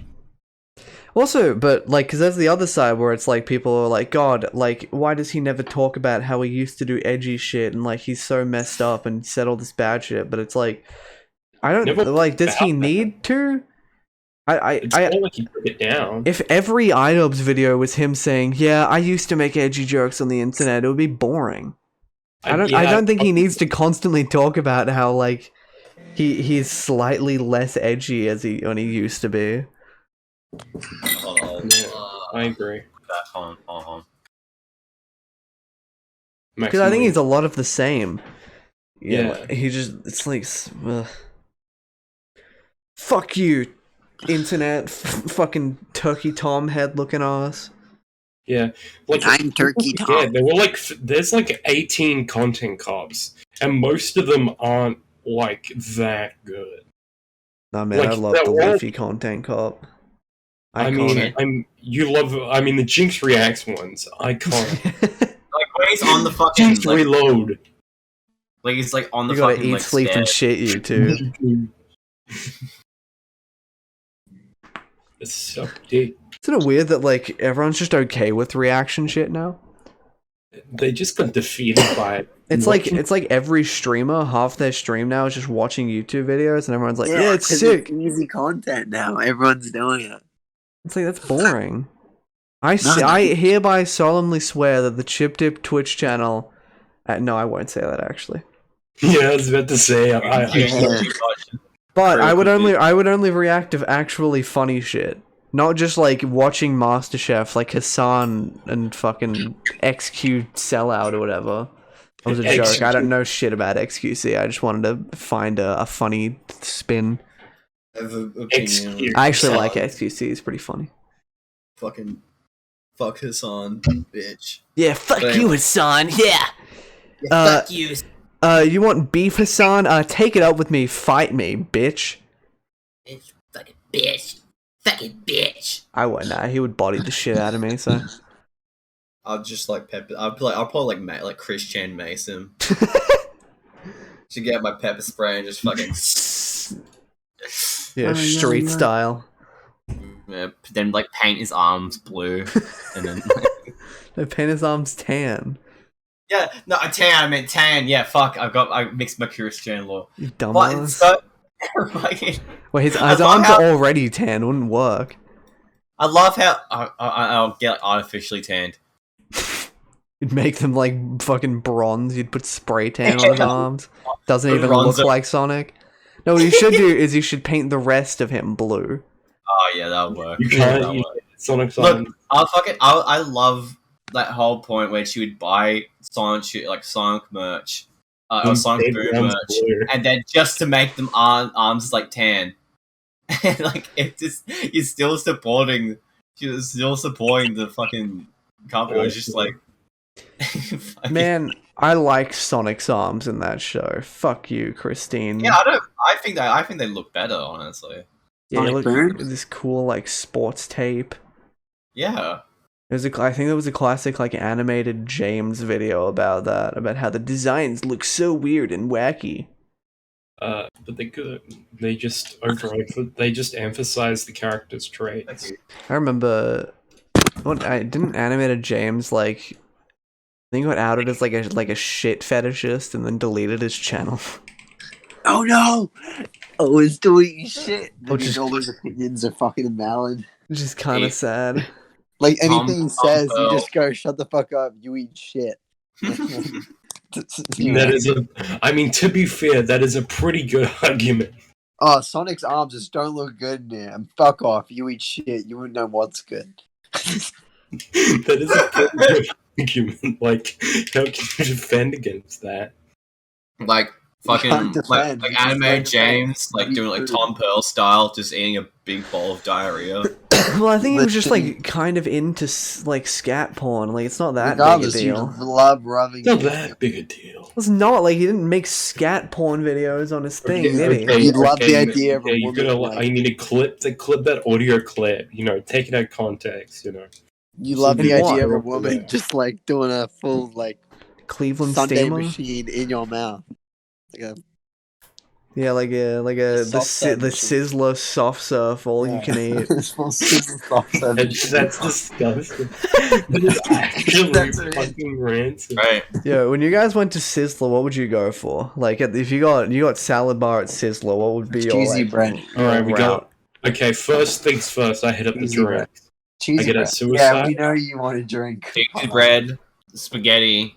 Also, but like, because there's the other side where it's like people are like, God, like, why does he never talk about how he used to do edgy shit and like he's so messed up and said all this bad shit? But it's like, I don't like. Does he need to? It's not like he took it down. If every iDubbbz video was him saying, "Yeah, I used to make edgy jokes on the internet," it would be boring. I don't think he needs to constantly talk about how like he's slightly less edgy when he used to be. I agree. Hold on. Because I think he's a lot of the same. Yeah. He just, it's like, fuck you, internet, fucking Turkey Tom head looking ass. Yeah. Like, I'm Turkey Tom. Yeah, there were like, there's like 18 Content Cops, and most of them aren't like that good. Nah, man, Like, I love the Leafy Content Cop. I mean, the Jinx Reacts ones, iconic. Like when he's on the fucking Jinx Reload. Like he's like on the you gotta fucking eat, like sleep, and shit, you too. It's so deep. Isn't it weird that like everyone's just okay with reaction shit now? They just got defeated by it. It's like every streamer, half their stream now is just watching YouTube videos, and everyone's like, "Yeah, it's sick." It's easy content now. Everyone's doing it. It's like that's boring. I hereby solemnly swear that the Chip Dip Twitch channel. No, I won't say that actually. Yeah, I was about to say. But I would only react to actually funny shit, not just like watching MasterChef like Hassan and fucking XQ Sellout or whatever. That was a joke. I don't know shit about XQC. I just wanted to find a funny spin. I actually like XQC. It's pretty funny. Fucking fuck Hassan, bitch. Yeah, fuck you, Hassan. Yeah. Fuck you. You want beef, Hassan? Take it up with me. Fight me, bitch. It's fucking bitch. Fucking bitch. I wouldn't. Nah, he would body the shit out of me. So. I'll just like pepper. I'll probably like Christian Mason. Should get my pepper spray and just fucking. Yeah, street style. Yeah, then like paint his arms blue, and then. No, paint his arms tan. Yeah, no, tan. I meant tan. Yeah, fuck. I mixed my Christian law. You dumbass. Well, his arms are already tan. Wouldn't work. I love how I'll get artificially tanned. You'd make them like fucking bronze. You'd put spray tan on his arms. Doesn't even look like Sonic. No, what you should do is you should paint the rest of him blue. Oh yeah, that'll work. You can't Sonic. Look, I love that whole point where she would buy Sonic shit, like Sonic merch, or Sonic Boom merch, and then just to make them arms like tan, and like it just you're still supporting the fucking company. It's just like, man, I like Sonic's arms in that show. Fuck you, Christine. Yeah, I think they look better, honestly. Yeah, look at this cool like sports tape. Yeah. I think there was a classic like animated James video about that, about how the designs look so weird and wacky. But they just emphasize the character's traits. I remember didn't animated James like I think got outed as like a shit fetishist and then deleted his channel. Oh no! I was doing shit. All those opinions are fucking invalid. Which is kind of sad. Like anything he says, you just go, shut the fuck up, you eat shit. That is I mean, to be fair, that is a pretty good argument. Oh, Sonic's arms just don't look good in there. And fuck off. You eat shit. You wouldn't know what's good. That is a pretty good argument. Like, how can you defend against that? Like fucking Can't defend. like You just anime don't James, defend. like doing like Tom Pearl style, just eating a big bowl of diarrhea. Well, I think he was just Literally. like kind of into like scat porn. Like it's not that Regardless, big a you deal. love rubbing. Not that big a deal. It's not like he didn't make scat porn videos on his thing, did he? You'd love the idea of a you woman, gotta. like- I need to clip that audio clip. You know, take it out of context. You know. You love the In what? idea of a woman just like doing a full like Cleveland Sunday steamer. machine in your mouth. Like a Yeah, like the soft serve the machine. Sizzler soft surf, all you can eat. It's full sizzle soft serve. That's disgusting. That is actually That's right. fucking rancid. Right. Yeah, when you guys went to Sizzler, what would you go for? Like, if you got salad bar at Sizzler, what would be your Cheesy like, bread. your All right, we route? got. Okay, first things first. I hit up the Easy bread. drink. Cheesy I get a bread. suicide. Yeah, we know you want to drink. Cheesy bread, spaghetti,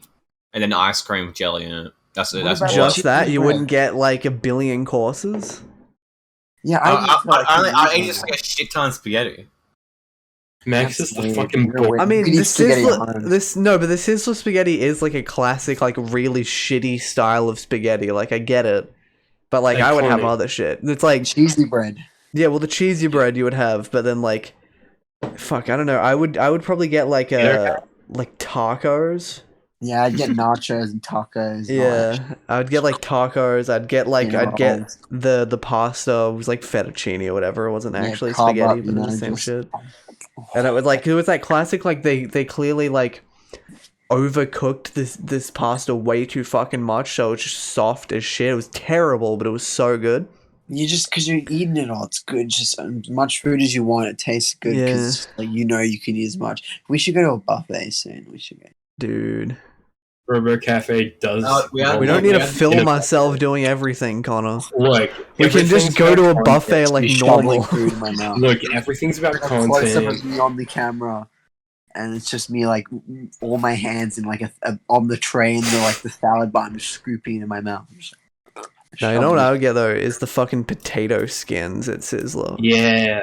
and then ice cream with jelly in it. That's it. What That's about all. Just cheesy that? You bread? wouldn't get like a billion courses? Yeah, I ate just like a shit ton of spaghetti. Max is the That's fucking weird. boy. I mean, You can the eat spaghetti at Sizzler, home. but the Sizzler spaghetti is like a classic, like really shitty style of spaghetti. Like, I get it, but like I would have Iconic. other shit. It's like, Cheesy bread. yeah, well, the cheesy bread you would have, but then like, fuck, I don't know. I would probably get like like tacos. Yeah, I'd get nachos and tacos. and all that shit. Yeah, I'd get like tacos. I'd get like Yeah, I'd get rolls. the pasta. It was like fettuccine or whatever. It wasn't Yeah, actually carb spaghetti, up, but you it was the know, same just- shit. And it was that classic, like they clearly like overcooked this pasta way too fucking much, so it's just soft as shit. It was terrible, but it was so good. You just because you're eating it all, it's good. Just as much food as you want, it tastes good because like, you know you can eat as much. We should go to a buffet soon. We should go. Dude, Robo-Cafe does. we don't need to film myself doing everything, Connor. Look, We can just everything's go to a about buffet context. like Me normal. shoveling food in my mouth. Look, everything's about A close up content. of me on the camera, and it's just me like all my hands in like on the tray and the salad bar, just scooping it in my mouth. Just, No, you know what I would get though is the fucking potato skins at Sizzler. Yeah,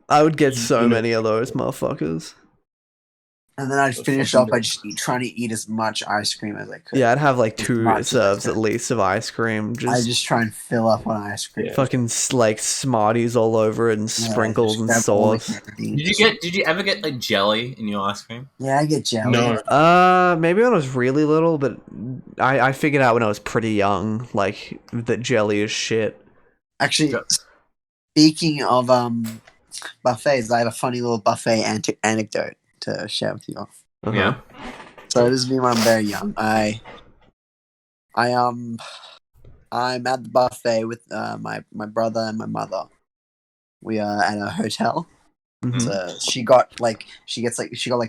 I would get so You know- many of those motherfuckers. And then I'd The finish fucking off by just trying to eat as much ice cream as I could. Yeah, I'd have like As 2 much as I serves could. at least of ice cream. I just try and fill up on ice cream. Yeah. fucking like Smarties all over it and Yeah, sprinkles just and grab all the sauce. candy. Did you ever get like jelly in your ice cream? Yeah, I get jelly. no. Maybe when I was really little, but I figured out when I was pretty young, like that jelly is shit. Actually, Yeah. speaking of buffets, I have a funny little buffet anecdote to share with you all. Uh-huh. Yeah. So this is me when I'm very young. I'm at the buffet with my brother and my mother. We are at a hotel. Mhm. So she got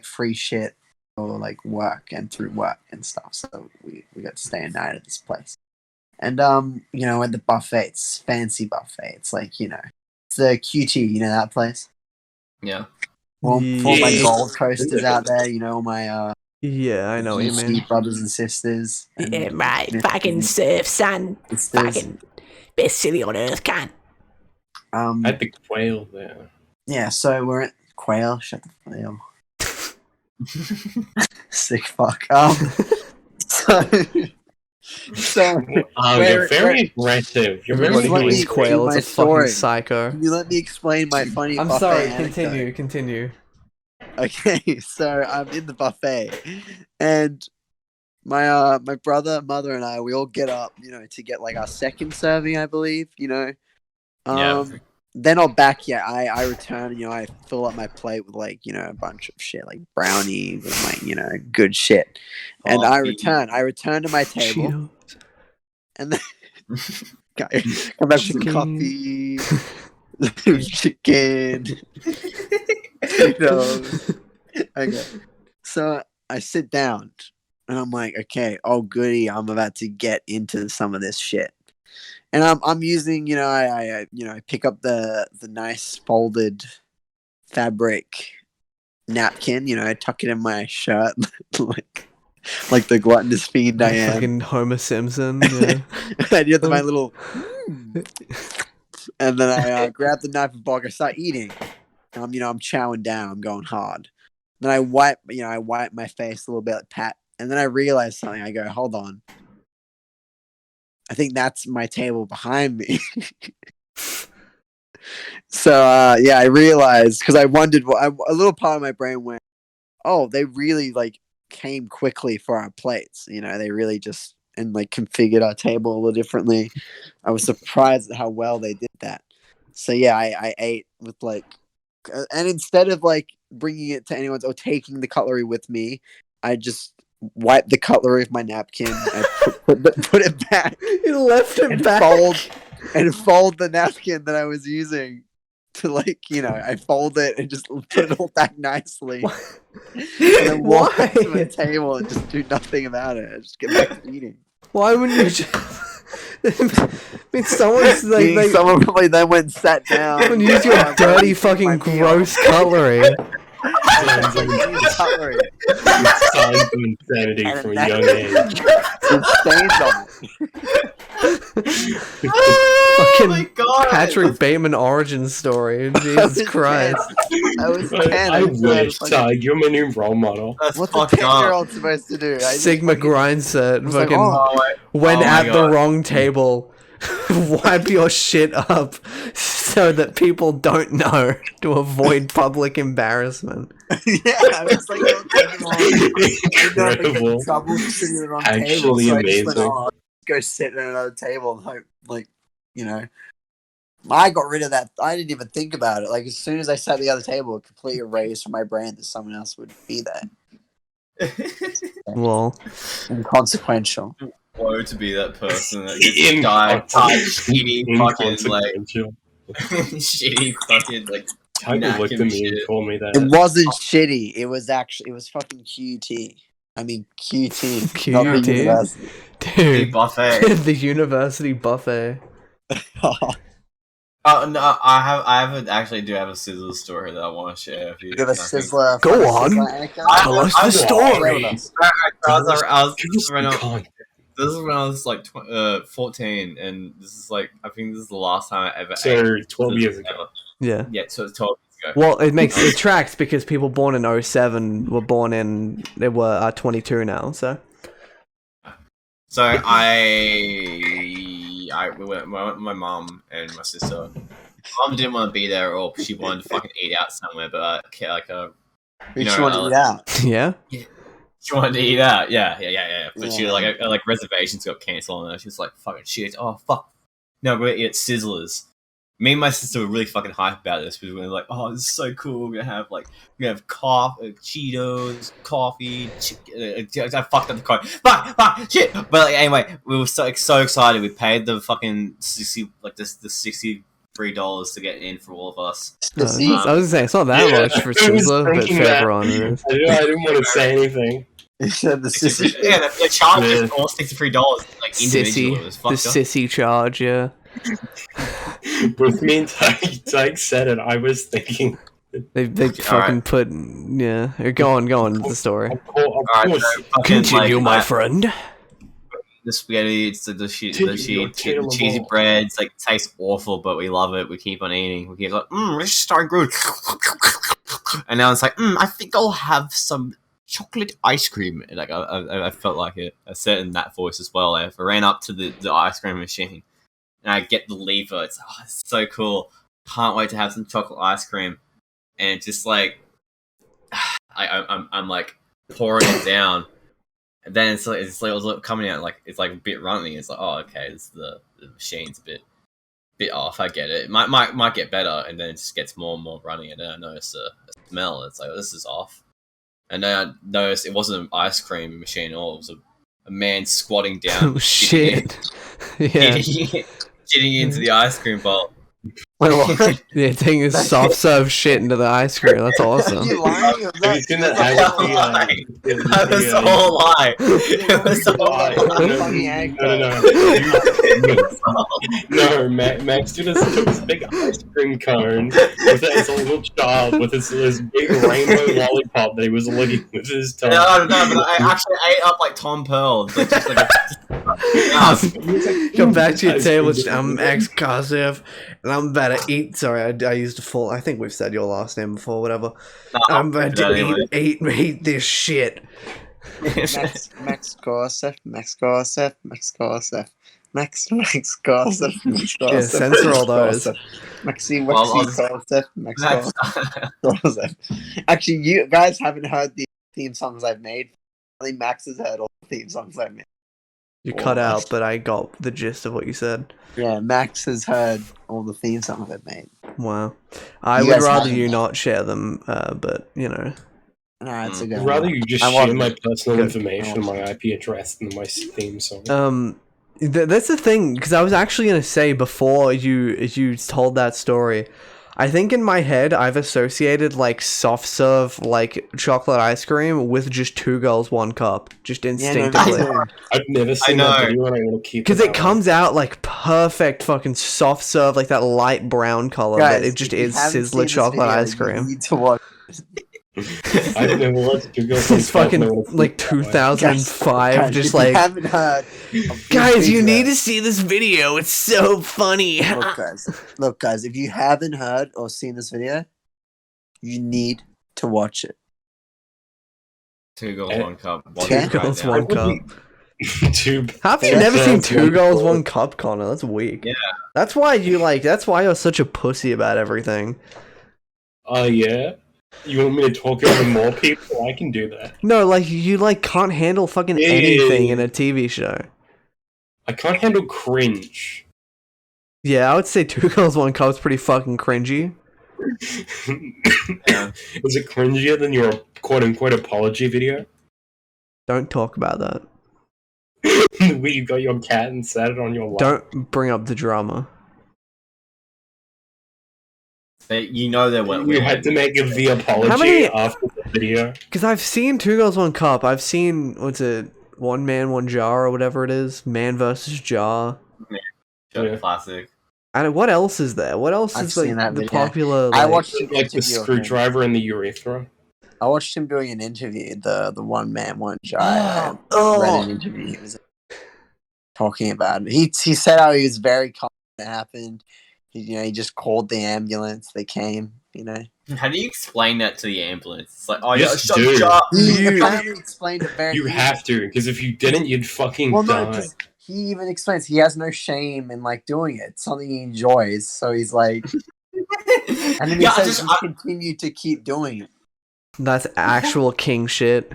free shit or like work and through work and stuff. So we got to stay a night at this place. And at the buffet, it's fancy buffet. It's like, it's the QT, that place. Yeah. All my Yeah. gold coasters out there, all my Yeah, I know what you GC mean. brothers and sisters. And Yeah, right. sisters Fucking surf, son. sisters. Fucking best city on earth, cunt. I had the quail there. Yeah, so we're at Quail. Shut the quail. Sick fuck. So Oh, you're very aggressive. You're Everybody Let who me eats quail is my a fucking story. psycho. Can you let me explain my funny I'm buffet sorry, anecdote? continue. Okay, so I'm in the buffet, and my brother, mother, and I, we all get up, to get like our second serving, I believe, Yeah. Then I'll back, I return, and, I fill up my plate with like, a bunch of shit, like brownies and like, good shit. And I return to my table, Cheetos. and then come back with some Chicken. coffee, chicken, potatoes. Okay, so I sit down, and I'm like, okay, oh goody, I'm about to get into some of this shit. And I'm using, I pick up the nice folded fabric napkin, I tuck it in my shirt, like like the gluttonous fiend I am. Fucking Homer Simpson. Yeah. I did my little, and then I grab the knife and fork. I start eating. I'm chowing down. I'm going hard. Then I wipe my face a little bit, like pat, and then I realize something. I go, hold on. I think that's my table behind me. So I realized because I wondered. A little part of my brain went, "Oh, they really like came quickly for our plates. They really just and like configured our table a little differently." I was surprised at how well they did that. So yeah, I ate with like, and instead of like bringing it to anyone's or taking the cutlery with me, I just wiped the cutlery with my napkin. I put it back. You left it back. Fold the napkin that I was using to I fold it and just put it all back nicely. And then walk back to the table and just do nothing about it. I just get back to eating. Why wouldn't you just... I mean, someone probably then went and sat down. Someone use your dirty fucking gross cutlery. Cutlery. It's signs of insanity from a young age. It's stains on it. Oh my god! Patrick Bateman origin story. Jesus Christ. I was 10. I wish, Tadhg, you're my new role model. That's What's a fucked up. 10-year-old supposed to do? Sigma grind set. Fucking when Oh my at the God. wrong table, wipe your shit up so that people don't know to avoid public embarrassment. Yeah, I was like, Incredible. trouble sitting at the wrong Actually table, so amazing. I just went, go sit at another table and hope, I got rid of that. I didn't even think about it. Like, as soon as I sat at the other table, it completely erased from my brain that someone else would be there. Well, Inconsequential. Woe to be that person that gets shitty fucking like shitty fucking like Tadhg looked at me and told me It that. wasn't shitty. It was fucking QT. I mean, QT. Not the QT? university. dude, buffet. the university buffet. Oh no, I actually do have a Sizzler story that I want to share with you. You have a Sizzler. Go on. Tell us the story. This is when I was like 14, and this is like I think this is the last time I ever ate. So 12 years ago. Yeah. Yeah, so it's 12 years ago. Well, it tracks because people born in 07 were born in they were 22 now. So So we went with my mom and my sister. Mom didn't want to be there, or she wanted to fucking eat out somewhere. But You want to eat out? yeah. She wanted to eat out, yeah. But she Yeah. like reservations got cancelled, and she was like, "Fucking shit! Oh fuck! No, we're gonna eat at Sizzlers." Me and my sister were really fucking hyped about this because we were like, "Oh, this is so cool! We're gonna have coffee, Cheetos, coffee." I fucked up the code. Fuck, shit. But like, anyway, we were so excited. We paid the fucking $63 to get in for all of us. I was gonna say it's not that Yeah, much for I was Sizzler, but thinking for that. everyone it is. I didn't want to say anything. You said the sissy. Yeah, the charge is all $63 like individually. It was The fucked up. sissy charge, yeah. With me and Tadhg said it, I was thinking. They fucking put Go on with the story. Of course. Alright, so fucking, Continue, like, my friend. the spaghetti, it's the cheesy terrible. breads, like tastes awful, but we love it. We keep on eating. We keep like, this is starting good. And now it's like, I think I'll have some chocolate ice cream. Like I felt like it. I said in that voice as well. I ran up to the ice cream machine and I get the lever. It's so cool. Can't wait to have some chocolate ice cream. And just like I'm like pouring it down. And then it's like coming out like it's like a bit runny. It's like, oh, okay, the machine's a bit off. I get it. It might get better, and then it just gets more and more runny. And then I notice a smell. It's like, this is off. And then I noticed it wasn't an ice cream machine at all. It was a man squatting down. Oh shit! Yeah. Shitting into the ice cream bowl. Wait, what? Yeah, taking soft serve shit into the ice cream. That's Are awesome. you lying? Or Have you seen that That was the whole lie. It was the whole lie. No, Max took this big ice cream cone with it as a little child with this big rainbow lollipop that he was licking with his tongue. No, but I actually ate up like Tom Pearl. Like, just like Come back to your table. I'm X Kazev, and I'm about to eat. Sorry, I used a full. I think we've said your last name before. Whatever. I'm about to eat this shit. Max Gorsef. Yeah, censor all those. Actually, you guys haven't heard the theme songs I've made. Only Max has heard all the theme songs I've made. You cut out, but I got the gist of what you said. Yeah, Max has heard all the theme songs I've made. Wow. I would rather you not share them, but, you know. No, it's a good I'd rather one. you just share my personal information, my IP address, than my theme song. That's the thing, because I was actually going to say before you told that story, I think in my head I've associated like soft serve like chocolate ice cream with just 2 girls 1 cup, just instinctively. I've never seen that video, and I want to keep it. Because it comes out like perfect fucking soft serve, like that light brown color. Guys, that it just if you is haven't sizzler seen this chocolate video, ice you cream. need to watch. I've never watched 2 girls. It's fucking like 2005, Guys, just if like. you haven't heard. of this Guys, you video- need to see this video. It's so funny. Look, guys. If you haven't heard or seen this video, you need to watch it. 2 girls, 1 cup. 2 girls, 1 cup. Two. How have you never seen 2 girls, 1 cup, Connor? That's weak. Yeah. That's why you're such a pussy about everything. Yeah. You want me to talk over more people? I can do that. No, like you can't handle fucking anything in a TV show. I can't handle cringe. Yeah, I would say 2 girls, 1 cup's pretty fucking cringy. Yeah. Is it cringier than your quote-unquote apology video? Don't talk about that. Where you got your cat and sat it on your lap? Don't bring up the drama. You know they went. You had to make the apology after the video. Because I've seen 2 girls, 1 cup. I've seen, what's it, 1 man, 1 jar, or whatever it is. Man versus jar. Yeah. Classic. And what else is there? What else I've is like seen that the video. popular? I Like, watched an Like the interview of him. screwdriver and the urethra. I watched him doing an interview. The 1 man 1 jar. Oh. Read an interview. He was talking about it. He said how he was very calm when it happened. He just called the ambulance. They came. How do you explain that to the ambulance? It's like, oh Just yeah, do. shut up. He apparently explained it very. You have to, because if you didn't, you'd fucking die. 'cause he even explains he has no shame in like doing it. It's something he enjoys. So he's like, and then he says he continue to keep doing it. that's actual king shit.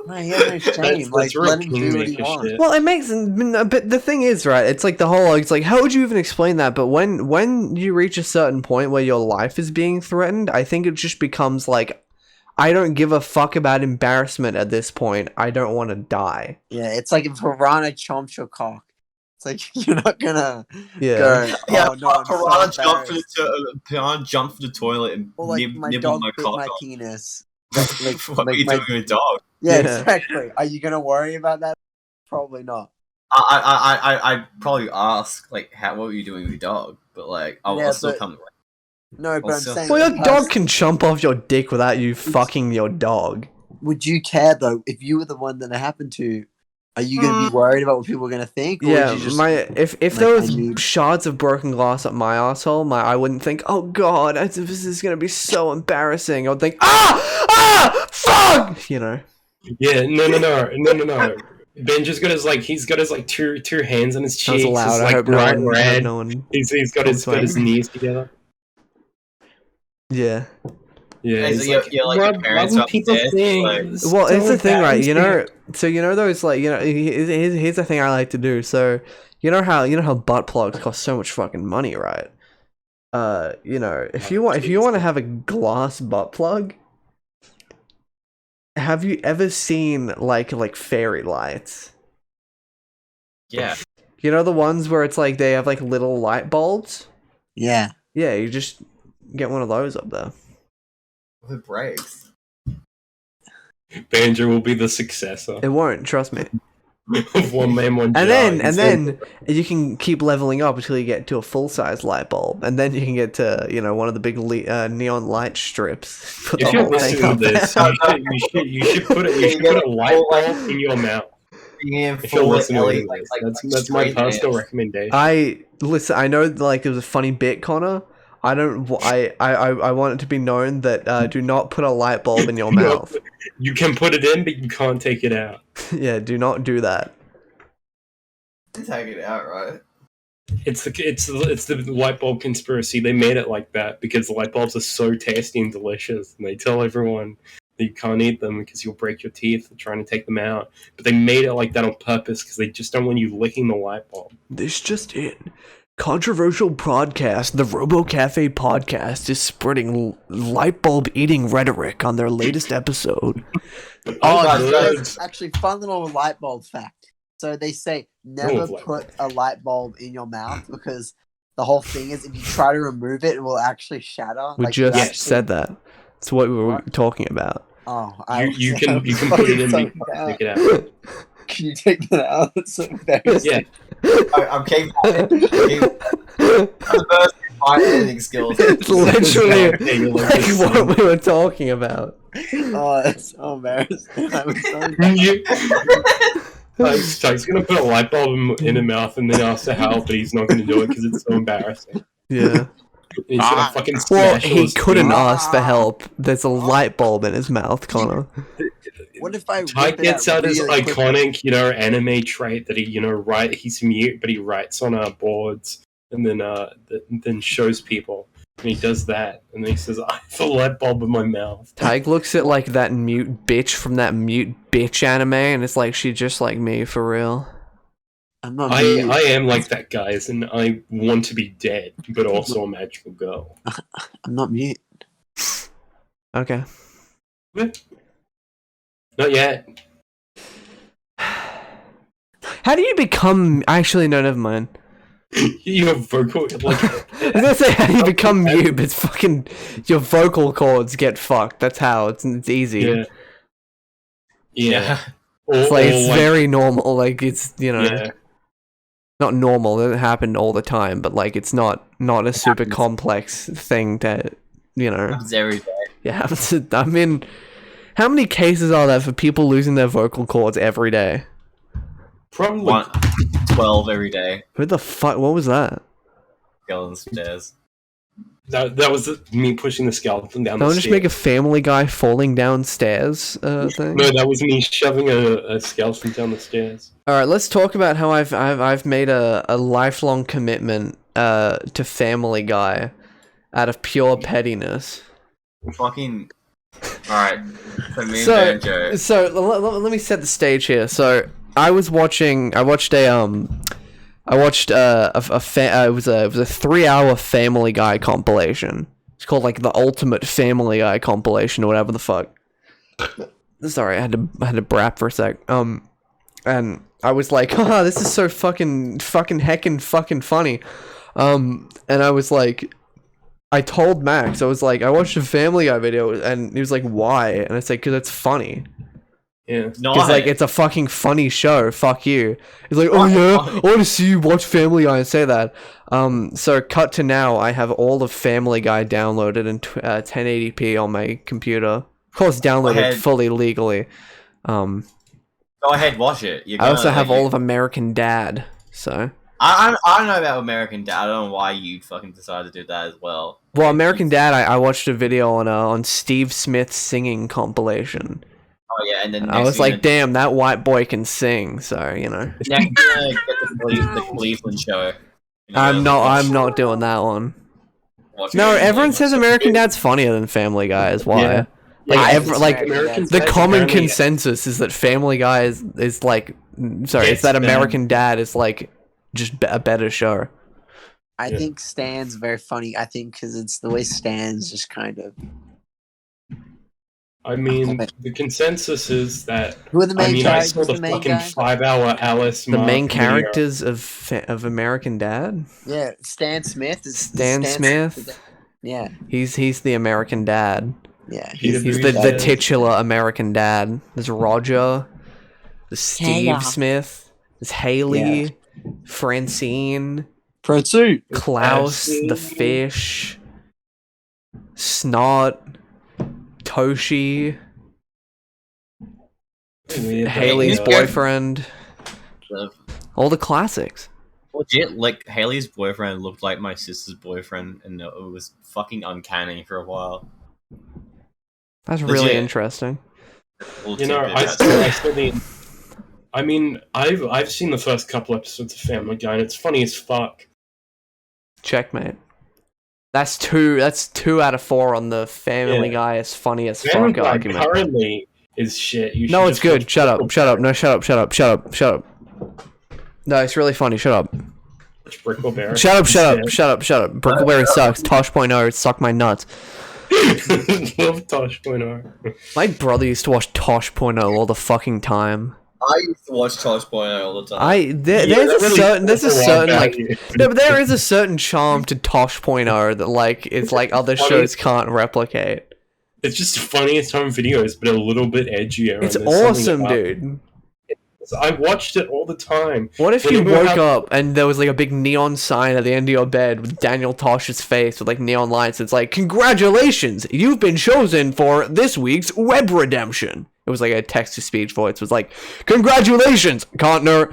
No, he has no shame. That's real let him do what he kingmaker wants. shit. Well, it makes, but the thing is, right? It's like the whole, it's like, how would you even explain that? But when you reach a certain point where your life is being threatened, I think it just becomes like, I don't give a fuck about embarrassment at this point. I don't want to die. Yeah, it's like if Piranha chomps your cock. It's like you're not gonna Yeah. go. Yeah, Oh no, I'm so Piranha jumped for embarrassed." Piranha jumped for the toilet and Or like my nibbled dog my bit cock my off. penis. What are you doing with a dog? Yeah, Yeah. exactly. Are you gonna worry about that? Probably not. I'd probably ask like, what were you doing with your dog? But like, I'll still but- come. No, but I'm Also- saying. Well, like, your dog can jump off your dick without you fucking your dog. Would you care though if you were the one that it happened to? Are you gonna be worried about what people are gonna think? Or Yeah, would you just, if like, there was I need- shards of broken glass up my asshole, I wouldn't think, oh god, this is gonna be so embarrassing. I would think, fuck, you know. Yeah, no. Benja's got he's got his two hands on his That was cheeks. loud. It's I like hope bright no one. I red. hope no one. He's got his knees together. Yeah. Yeah, And he's so your "What parents will are people upstairs, think? like- It's Well, it's so the thing, right? embarrassing." So those like here's the thing I like to do. So you know how butt plugs cost so much fucking money, right? If you want to have a glass butt plug, have you ever seen like fairy lights? Yeah. You know the ones where it's like they have like little light bulbs? Yeah. Yeah, you just get one of those up there. If it breaks. Banjo will be the successor It won't, trust me. of one man, one jar. And then you can keep leveling up until you get to a full-size light bulb, and then you can get to one of the big neon light strips. Put if the you're whole thing listening up to this, there. you should put a light bulb in your mouth. If you're listening to this, that's my personal recommendation. I know like it was a funny bit, Connor. I want it to be known that do not put a light bulb in your mouth. You can put it in, but you can't take it out. Yeah, do not do that. Take it out, right? It's the light bulb conspiracy. They made it like that because the light bulbs are so tasty and delicious, and they tell everyone that you can't eat them because you'll break your teeth trying to take them out. But they made it like that on purpose because they just don't want you licking the light bulb. This just in. Controversial podcast, the Robo-Café podcast, is spreading light bulb eating rhetoric on their latest episode. That's actually fun little light bulb fact. So they say never put a light bulb in your mouth because the whole thing is if you try to remove it, it will actually shatter. We just said that. That's what we were talking about. Oh, you can put it in, but you can take it out. Can you take that out? That's so embarrassing. Yeah. I'm keeping the first my editing skills. It's literally like what we were talking about. Oh, that's so embarrassing. I was so Tyke's gonna put a light bulb in his mouth and then ask to help, but he's not gonna do it because it's so embarrassing. Yeah. He's gonna fucking Well, smash he his couldn't teeth. ask for help. There's a light bulb in his mouth, Connor. What if I Tyke gets out his iconic, anime trait that he, he's mute, but he writes on boards and then shows people. And he does that, and then he says, "I have a light bulb in my mouth." Tyke looks at like that mute bitch from that mute bitch anime, and it's like she just like me for real. I'm not I mute. am like that, guys, and I want to be dead, but also a magical girl. I'm not mute. Okay. Not yet. How do you become? Actually, no, never mind. You have vocal like. I was gonna say how do you become mute, but it's fucking your vocal cords get fucked. That's how it's easy. Yeah. It's like it's very normal. Like it's not normal. It doesn't happen all the time, but like it's not a super complex thing to It's every day. Yeah, I mean, how many cases are there for people losing their vocal cords every day? Probably 12 every day. Who the fuck? What was that? Skeleton stairs. That was me pushing the skeleton down the Don't stairs. just make a Family Guy falling downstairs thing. No, that was me shoving a skeleton down the stairs. All right, let's talk about how I've made a lifelong commitment to Family Guy out of pure pettiness. Fucking. Alright. So me and Banjo. So let me set the stage here. So I watched it was a 3-hour Family Guy compilation. It's called like the Ultimate Family Guy compilation or whatever the fuck. Sorry, I had to brap for a sec. And I was like, oh, this is so fucking heckin' fucking funny. And I was like, I told Max, I was like, I watched a Family Guy video, and he was like, why? And I said, because it's funny. Yeah. No, Because like it's a fucking funny show. Fuck you. He's like, oh yeah, I want to see you watch Family Guy and say that. So cut to now. I have all of Family Guy downloaded in 1080p on my computer. Of course, downloaded fully legally. Go ahead, watch it. I also have all of American Dad. So I don't know about American Dad. I don't know why you fucking decided to do that as well. well, American Dad. I watched a video on Steve Smith's singing compilation. Oh yeah, and then I was like, damn, that white boy can sing. So Next you're gonna get the Cleveland show. I'm not doing that one. No, everyone says American Dad's funnier than Family Guy. Is why. Yeah. The common consensus is that Family Guy is like, sorry, it's that American Dad is like just a better show. I think Stan's very funny. I think because it's the way Stan's just kind of I mean, the consensus is that. Who are the main I characters? saw the the main fucking guy? 5-hour Alice. The main Mark video. characters of American Dad. Yeah, Stan Smith. Stan Smith. Yeah, He's the American Dad. yeah. He's The titular American Dad. There's Roger. There's Steve Taylor. Smith. There's Haley. Francine. Francine. Klaus. The Fish. Snot. Toshi. Haley's boyfriend. All the classics. Legit, like Haley's boyfriend looked like my sister's boyfriend, and it was fucking uncanny for a while. That's really interesting. You know, I mean, I've seen the first couple episodes of Family Guy, and it's funny as fuck. Checkmate. That's two out of 4 on the Family Guy is funny as fuck argument. Currently is shit. No, it's good. Shut up. No, shut up. No, it's really funny. Shut up. Brickleberry. Shut up. Brickleberry sucks. Tosh.0, suck my nuts. Love Tosh.0. My brother used to watch Tosh.0 all the fucking time. I used to watch Tosh.0 all the time. There's a certain like no, but there is a certain charm to Tosh.0 that like it's like other shows can't replicate. It's just funniest home videos, but a little bit edgier. It's awesome, dude. I watched it all the time. What if you woke up and there was like a big neon sign at the end of your bed with Daniel Tosh's face with like neon lights? It's like, congratulations, you've been chosen for this week's web redemption. It was like a text-to-speech voice. It was like, congratulations, Contner,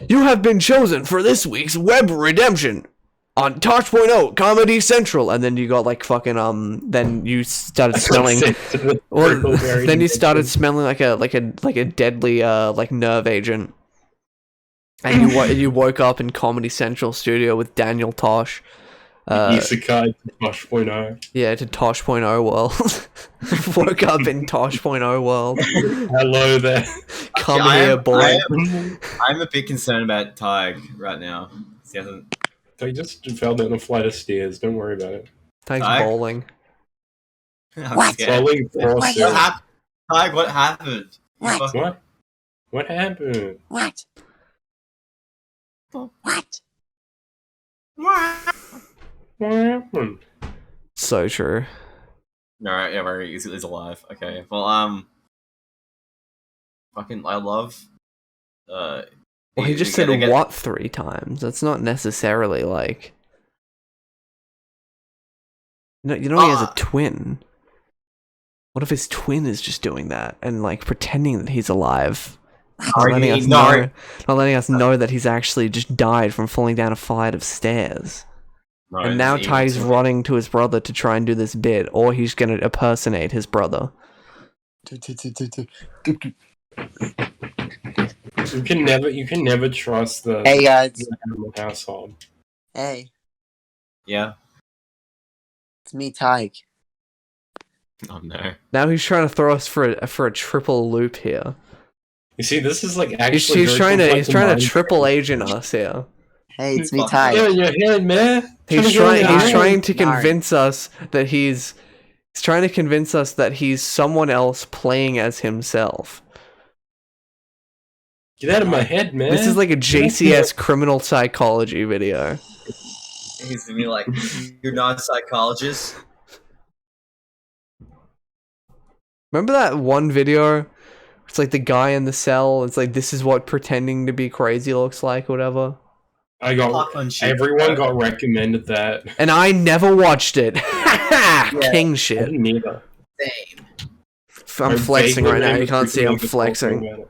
you have been chosen for this week's web redemption on Tosh.0 Comedy Central. And then you got like fucking then you started smelling. Then you started smelling like a deadly like nerve agent. And you woke up in Comedy Central studio with Daniel Tosh. Isekai to Tosh.0. Yeah, to Tosh.0 world. Woke up in Tosh.0 world. Hello there. Come here, boy. I'm a bit concerned about Tadhg right now. He hasn't. They just fell down a flight of stairs. Don't worry about it. Tadhg's bowling. What? Bowling What happened? Tadhg, what happened? What? What happened? What? What? What happened? So true. No, yeah, he's alive. Okay, well, fucking, I love. Well, he just said what 3 times. That's not necessarily like. No, you know he has a twin. What if his twin is just doing that and like pretending that he's alive? Not letting us know that he's actually just died from falling down a flight of stairs. No, and now Ty's running to his brother to try and do this bit, or he's gonna impersonate his brother. You can never trust the animal household. Hey, Yeah. it's me, Tadhg. Oh no. Now he's trying to throw us for a triple loop here. You see, this is like actually. He's trying to triple agent us here. Hey, it's me, Tadhg. Yeah, your head, man. He's trying to convince us that he's trying to convince us that he's someone else playing as himself. Get out of my head, man. This is like a JCS criminal psychology video. He's gonna be like, you're not a psychologist. Remember that one video? It's like the guy in the cell. It's like, this is what pretending to be crazy looks like, or whatever. Everyone got recommended that. And I never watched it. King shit. I didn't either. Same. I'm flexing right now. You can't see I'm flexing.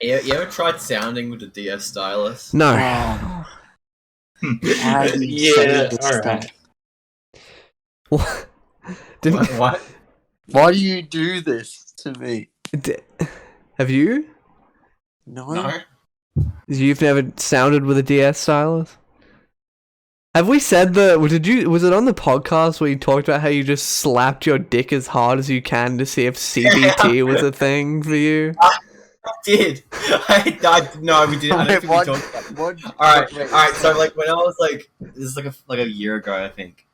You ever tried sounding with a DS stylus? No. Yeah, alright. What? What? Why do you do this to me? Have you? No. You've never sounded with a DS stylus? Have we said was it on the podcast where you talked about how you just slapped your dick as hard as you can to see if CBT was a thing for you? did. No, we didn't. I don't think we talked about it. Alright. So like when I was like, this is like a year ago, I think.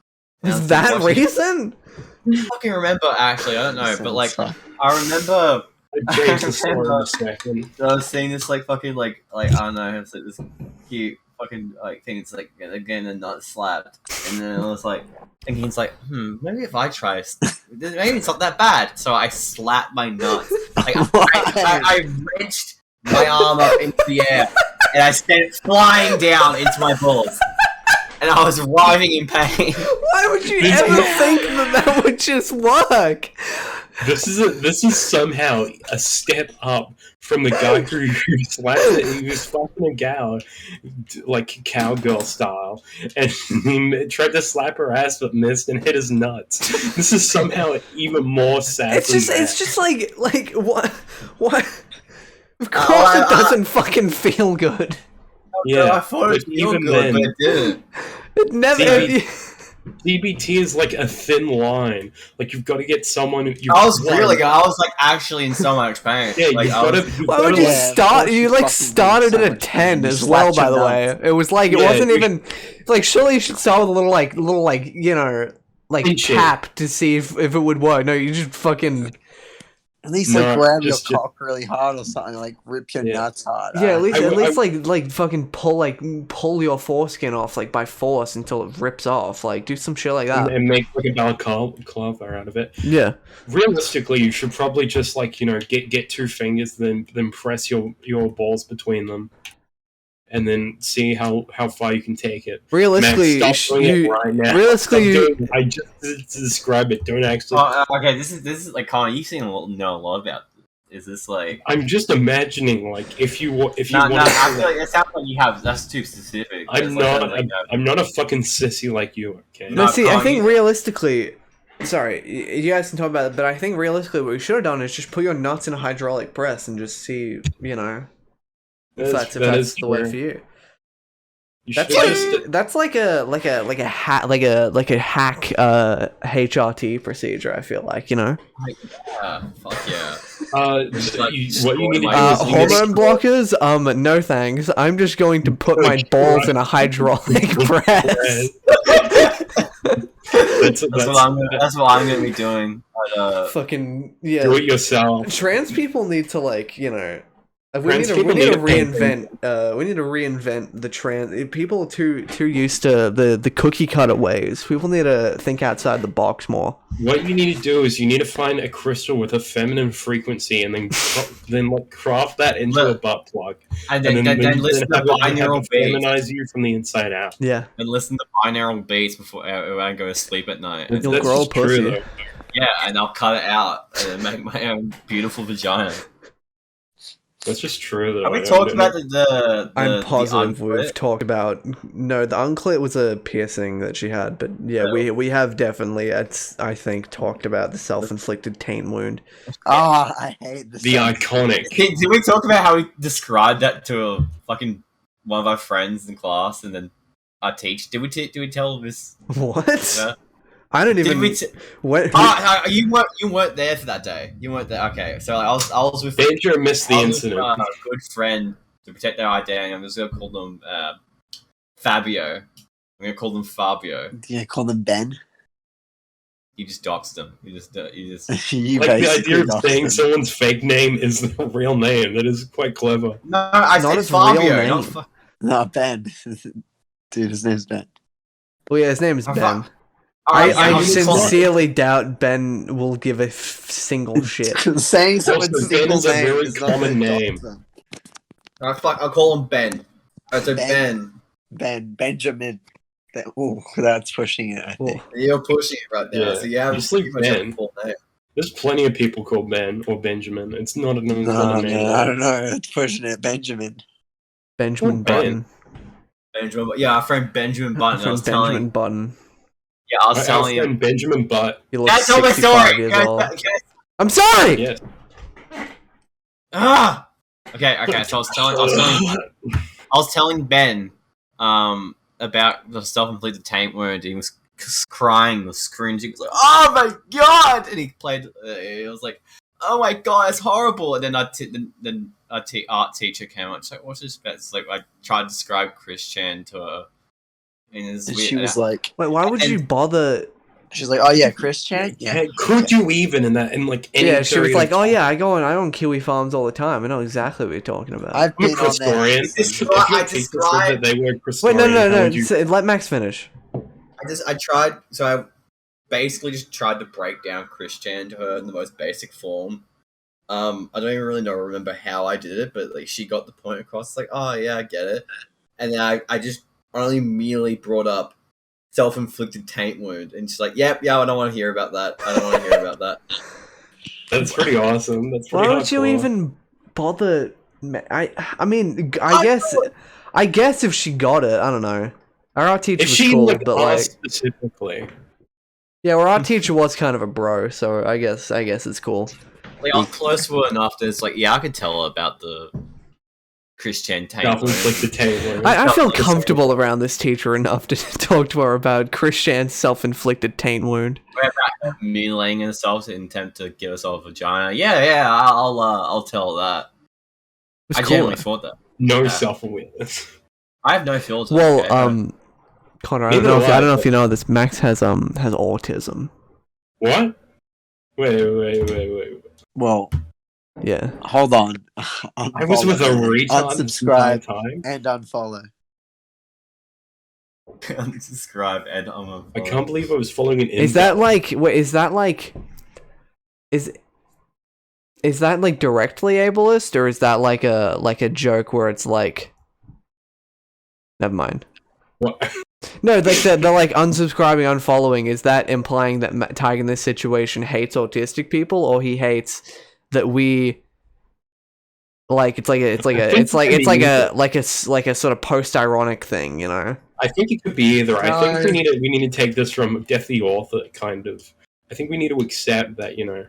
Is that recent? I fucking remember actually. I don't know, but like I remember. I changed the story in a second. I was seeing this like fucking like I don't know. It's like this cute fucking like thing. It's like again a nut slapped, and then I was like thinking it's like maybe if I try, maybe it's not that bad. So I slapped my nuts. Like I wrenched my arm up into the air, and I sent it flying down into my balls. And I was writhing in pain. Why would you ever think that would just work? This is somehow a step up from the guy who slapped it. He was fucking a gal, like cowgirl style, and he tried to slap her ass but missed and hit his nuts. This is somehow even more sad. It's just like what? Of course, it doesn't fucking feel good. Yeah, I thought it felt good, but it didn't. It never. DBT is like a thin line. Like you've got to get someone. I was like actually in so much pain. Yeah, like, why would you start? You like started at a 10 as well. By the way, it was like it wasn't even like. Surely you should start with a little like you know like tap to see if it would work. No, you just fucking. At least like grab your cock really hard or something, like rip your nuts hard. Yeah, at least like fucking pull your foreskin off like by force until it rips off. Like do some shit like that and make like a balaclava out of it. Yeah. Realistically, you should probably just like get 2 fingers, then press your balls between them, and then see how far you can take it. Realistically, Max, stop doing it right now. I just to describe it. Don't actually. Okay, this is like Connor. You seem know a lot about. Is this like? I'm just imagining like if you want. I feel like it sounds like you have. That's too specific. I'm not a fucking sissy like you. Okay. No, see, I think realistically. Sorry, you guys can talk about it, but I think realistically, what we should have done is just put your nuts in a hydraulic press and just see, you know. If that's the way for you. That's like a hack HRT procedure. I feel like, you know. Yeah, fuck yeah. What you need to do is hormone blockers. No thanks. I'm just going to put my balls in a hydraulic press. That's what I'm gonna be doing. But, fucking yeah. Do it yourself. Trans people need to like, you know. We need to reinvent. We need to reinvent the trans. People are too used to the cookie cutter ways. People need to think outside the box more. What you need to do is you need to find a crystal with a feminine frequency, and then like craft that into a butt plug, and then listen to binaural beats. Feminize you from the inside out. Yeah, and listen to binaural beats before I go to sleep at night. And you'll grow a pussy. Yeah, and I'll cut it out and make my own beautiful vagina. That's just true, though. Have we talked about the I'm positive we've talked about. No, the unclit was a piercing that she had, but yeah, we have definitely, I think, talked about the self-inflicted taint wound. Oh, I hate this. The iconic. Did we talk about how we described that to a fucking one of our friends in class, and then our teacher? Did we tell this? What? Yeah. I don't even. What? You weren't there for that day. You weren't there. Okay, so I was with. Banjo missed the incident. A good friend to protect their identity. I'm just gonna call them Fabio. I'm gonna call them Fabio. You call them Ben? You just doxed them. You just. You like the idea of saying someone's fake name is their real name. That is quite clever. No, I said Fabio. Not Ben. Dude, his name's Ben. Well, yeah, his name is Ben. I sincerely doubt Ben will give a single shit. Saying someone's single is a very common name. I'll call him Ben. I said Ben. Benjamin. That's pushing it, I think. You're pushing it right there. Yeah. So just like Ben. There's plenty of people called Ben or Benjamin. It's not a name. I don't know. It's pushing it. Benjamin Button. Benjamin. Yeah, our friend Benjamin Button. Benjamin Button. Yeah, I was telling you. Benjamin Butt. He looks 65 years old. I'm sorry! Yes. Okay, so I was telling Ben about the self-inflicted taint wound. He was crying, was screaming. He was like, "Oh my god!" And he played. He was like, oh my god, it's horrible. And then then art teacher came up. She's like, what's this about? It's like I tried to describe Chris Chan to her, and she was like, wait, why would you bother? she's like, oh yeah, Chris Chan. Yeah. Hey, could you even in like any Yeah, she was period like, of oh time? yeah, I go on Kiwi farms all the time. I know exactly what you're talking about. I've I'm a been on there. Christorian. If your teacher said that they were Wait, Christorian, no. you... Let Max finish. I tried. So I basically just tried to break down Chris Chan to her in the most basic form. I don't even really remember how I did it, but like she got the point across. It's like, oh yeah, I get it. And then I just only merely brought up self-inflicted taint wound, and she's like, yep, yeah, I don't want to hear about that. I don't want to hear about that. That's pretty awesome. That's pretty Why don't you hardcore. even bother? I mean, I guess if she got it, I don't know. Our art teacher If was she cool, like but asked like, specifically, yeah, well, our teacher was kind of a bro, so I guess it's cool. Like I was close to her enough that it's like, yeah, I could tell her about the Chris Chan taint wound. self-inflicted taint wound. I feel comfortable around this teacher enough to talk to her about Chris Chan's self-inflicted taint wound. Mutilating herself in attempt to give herself a vagina. Yeah, I'll tell her that. It's I cool. genuinely thought that. No Yeah. self-awareness. I have no filter. Well, okay? Connor, I Neither don't do I, know if but- you know this. Max has autism. What? Wait. Well, Yeah. hold on. I was with a retard this entire Unsubscribe time. and unfollow. Unsubscribe and I can't believe I was following an Is that like? Wait, is that like directly ableist, or is that like a joke where it's like? Never mind. What? No, like the like unsubscribing, unfollowing. Is that implying that Tadhg in this situation hates autistic people, or he hates that we? Like it's like a sort of post-ironic thing, you know? I think it could be either. I think we need to take this from Death the Author, kind of. I think we need to accept that, you know,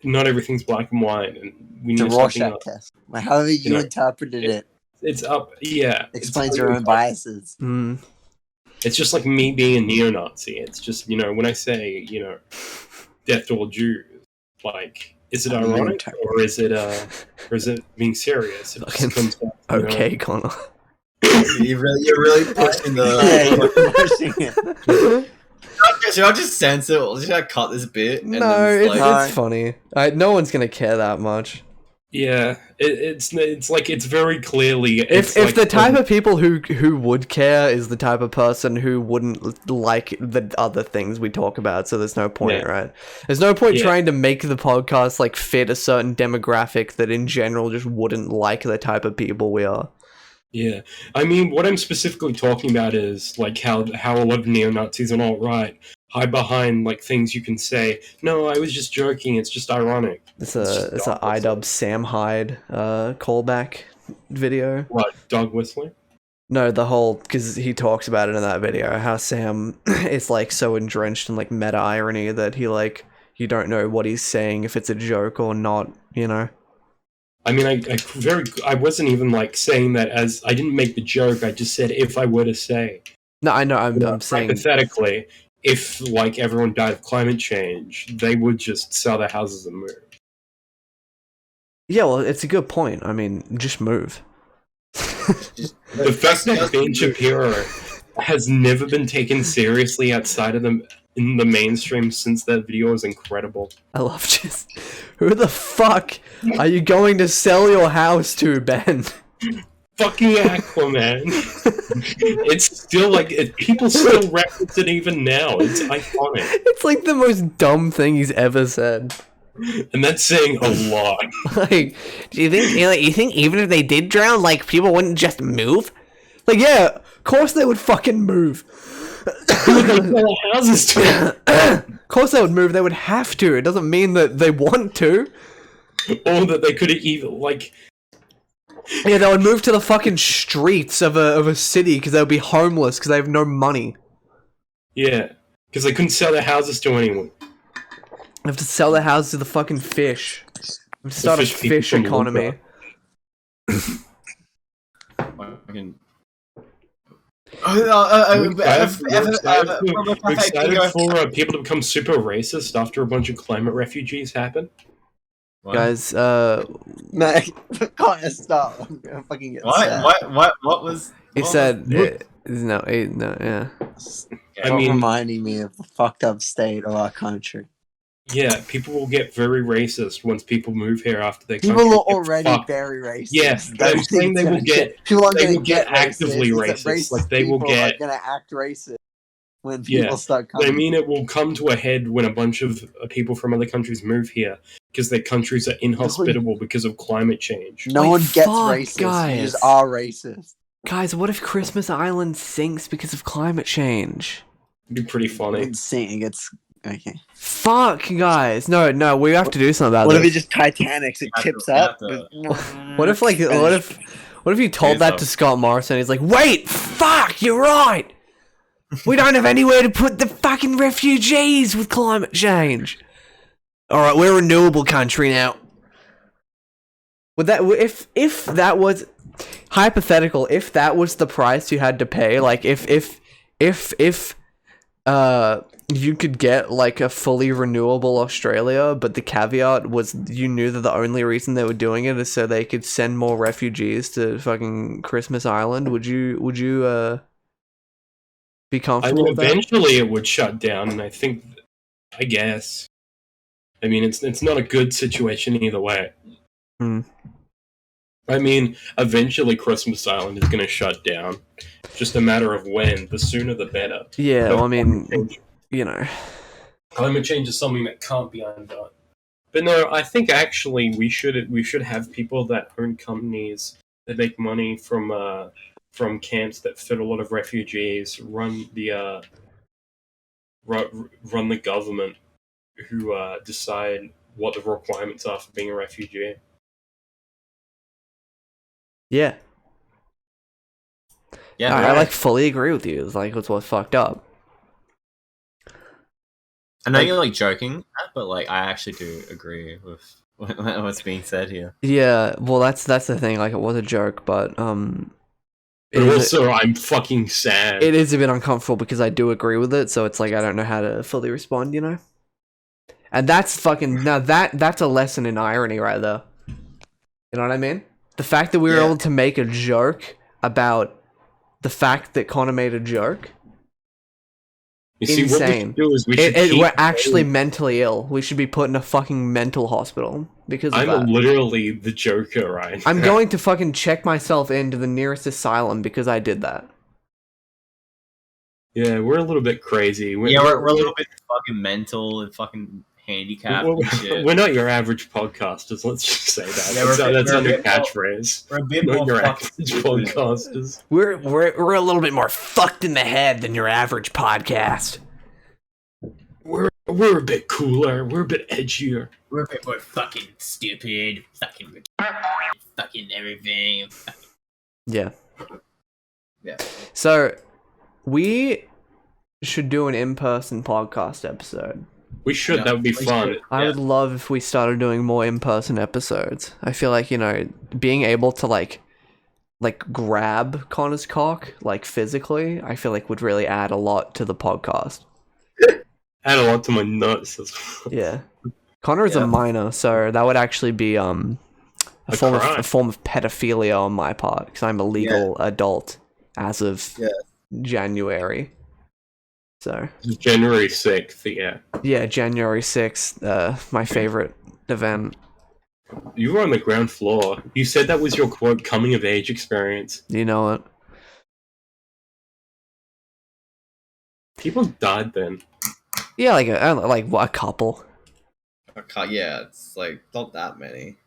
not everything's black and white, and we The need something Rorschach else. test. Like, however you know, interpreted it It's up, yeah. explains it's your own biases. Mm. It's just like me being a neo-Nazi. It's just, you know, when I say, you know, death to all Jews, like, is it ironic or is it being serious? It just comes down to, Okay, Connor. You're really pushing Yeah, the. you're pushing it. Should I just censor it? Should I cut this bit? And No, then it's, just, like, it's funny. No one's gonna care that much. Yeah, it's like it's very clearly. If Like, the type of people who would care is the type of person who wouldn't like the other things we talk about, so there's no point, Yeah. right? There's no point Yeah. trying to make the podcast like fit a certain demographic that in general just wouldn't like the type of people we are. Yeah, I mean, what I'm specifically talking about is like how a lot of neo-Nazis and alt-right hide behind like things you can say. No, I was just joking. It's just ironic. It's just a dog iDub Sam Hyde callback video. What, dog whistling? No, the whole, because he talks about it in that video, how Sam is like so drenched in like meta irony that he like you don't know what he's saying, if it's a joke or not, you know. I mean, I wasn't even like saying that as I didn't make the joke. I just said if I were to say. No, I know. I'm saying hypothetically, if like everyone died of climate change, they would just sell their houses and move. yeah. Well, it's a good point. I mean, just move. The fact that Ben Shapiro has never been taken seriously outside of them in the mainstream since that video is incredible. I love just. Who the fuck are you going to sell your house to, Ben? Fucking Aquaman. It's still like people still reference it even now. It's iconic, It's like the most dumb thing he's ever said. and that's saying a lot. Like, Do you think you think even if they did drown, like people wouldn't just move? like yeah, of course they would fucking move. Who would they sell their houses to? Of course they would move. They would have to. It doesn't mean that they want to. Or that they could even like. Yeah, they would move to the fucking streets of a city because they would be homeless because they have no money. Yeah, because they couldn't sell their houses to anyone. They have to sell their houses to the fucking fish. They have to start a fish people fish from economy. Fucking- We're excited for people to become super racist after a bunch of climate refugees happen. What? Guys, No, can't stop. I'm gonna fucking get sad. What was? he what said, was- no, yeah. I mean, reminding me of the fucked up state of our country. yeah, people will get very racist once people move here after their People country are gets already fucked. very racist. Yeah, but I'm saying they will get. People aren't They going will to get actively racist. racist. Like Racist they will people get. are going to act racist when people Yeah, start but I coming. mean, it will come to a head when a bunch of people from other countries move here because their countries are inhospitable because of climate change. No Wait, one gets fuck, racist. guys. You just are racist. Guys, what if Christmas Island sinks because of climate change? It'd be pretty funny. It's seeing it's okay. Fuck, guys. No, we have to do something about What if this. it just Titanics? It have tips to- up. we What if, like, what if you told that to Scott Morrison? He's like, wait, fuck, you're right. We don't have anywhere to put the fucking refugees with climate change. All right, we're a renewable country now. Would that if that was hypothetical? If that was the price you had to pay, like if you could get like a fully renewable Australia, but the caveat was you knew that the only reason they were doing it is so they could send more refugees to fucking Christmas Island. Would you be I comfortable mean, with that? eventually it would shut down, and I guess. I mean, it's not a good situation either way. Hmm. I mean, eventually Christmas Island is going to shut down. Just a matter of when. The sooner, the better. Yeah, well, I mean, Climate change- you know. climate change is something that can't be undone. But no, I think actually we should have people that own companies that make money from camps that fit a lot of refugees, run the government, who decide what the requirements are for being a refugee. Yeah. Yeah, I like fully agree with you. It's like it's what's fucked up. I know you're like joking, but like I actually do agree with what's being said here. Yeah, well, that's the thing. Like, it was a joke, but But also, I'm fucking sad. it is a bit uncomfortable because I do agree with it. So it's like I don't know how to fully respond, you know. And that's fucking now that's a lesson in irony right there. You know what I mean? The fact that we were able to make a joke about the fact that Connor made a joke. You see, what we Insane. should do is we should We're actually mentally ill. We should be put in a fucking mental hospital because of I'm that. literally the Joker, right? I'm going to fucking check myself into the nearest asylum because I did that. Yeah, we're a little bit crazy. We're a little bit fucking mental and fucking handicapped and shit. We're not your average podcasters. Let's just say that. Yeah, that's we're our a new bit more- catchphrase. We're a bit Not more your fucking average stupid. podcasters. We're a little bit more fucked in the head than your average podcast. We're a bit cooler. We're a bit edgier. We're a bit more fucking stupid, fucking everything. Yeah. Yeah. So we should do an in-person podcast episode. We should. Yeah, That would be we fun. should. I would love if we started doing more in-person episodes. I feel like, you know, being able to like grab Connor's cock, like physically, I feel like would really add a lot to the podcast. Add a lot to my nuts. Yeah. Connor is a minor, so that would actually be a form of pedophilia on my part because I'm a legal adult as of January. So January 6th, yeah. yeah, January 6th, my favorite event. You were on the ground floor. You said that was your quote coming of age experience. You know it. People died then. Yeah, like a couple. Yeah, it's like not that many.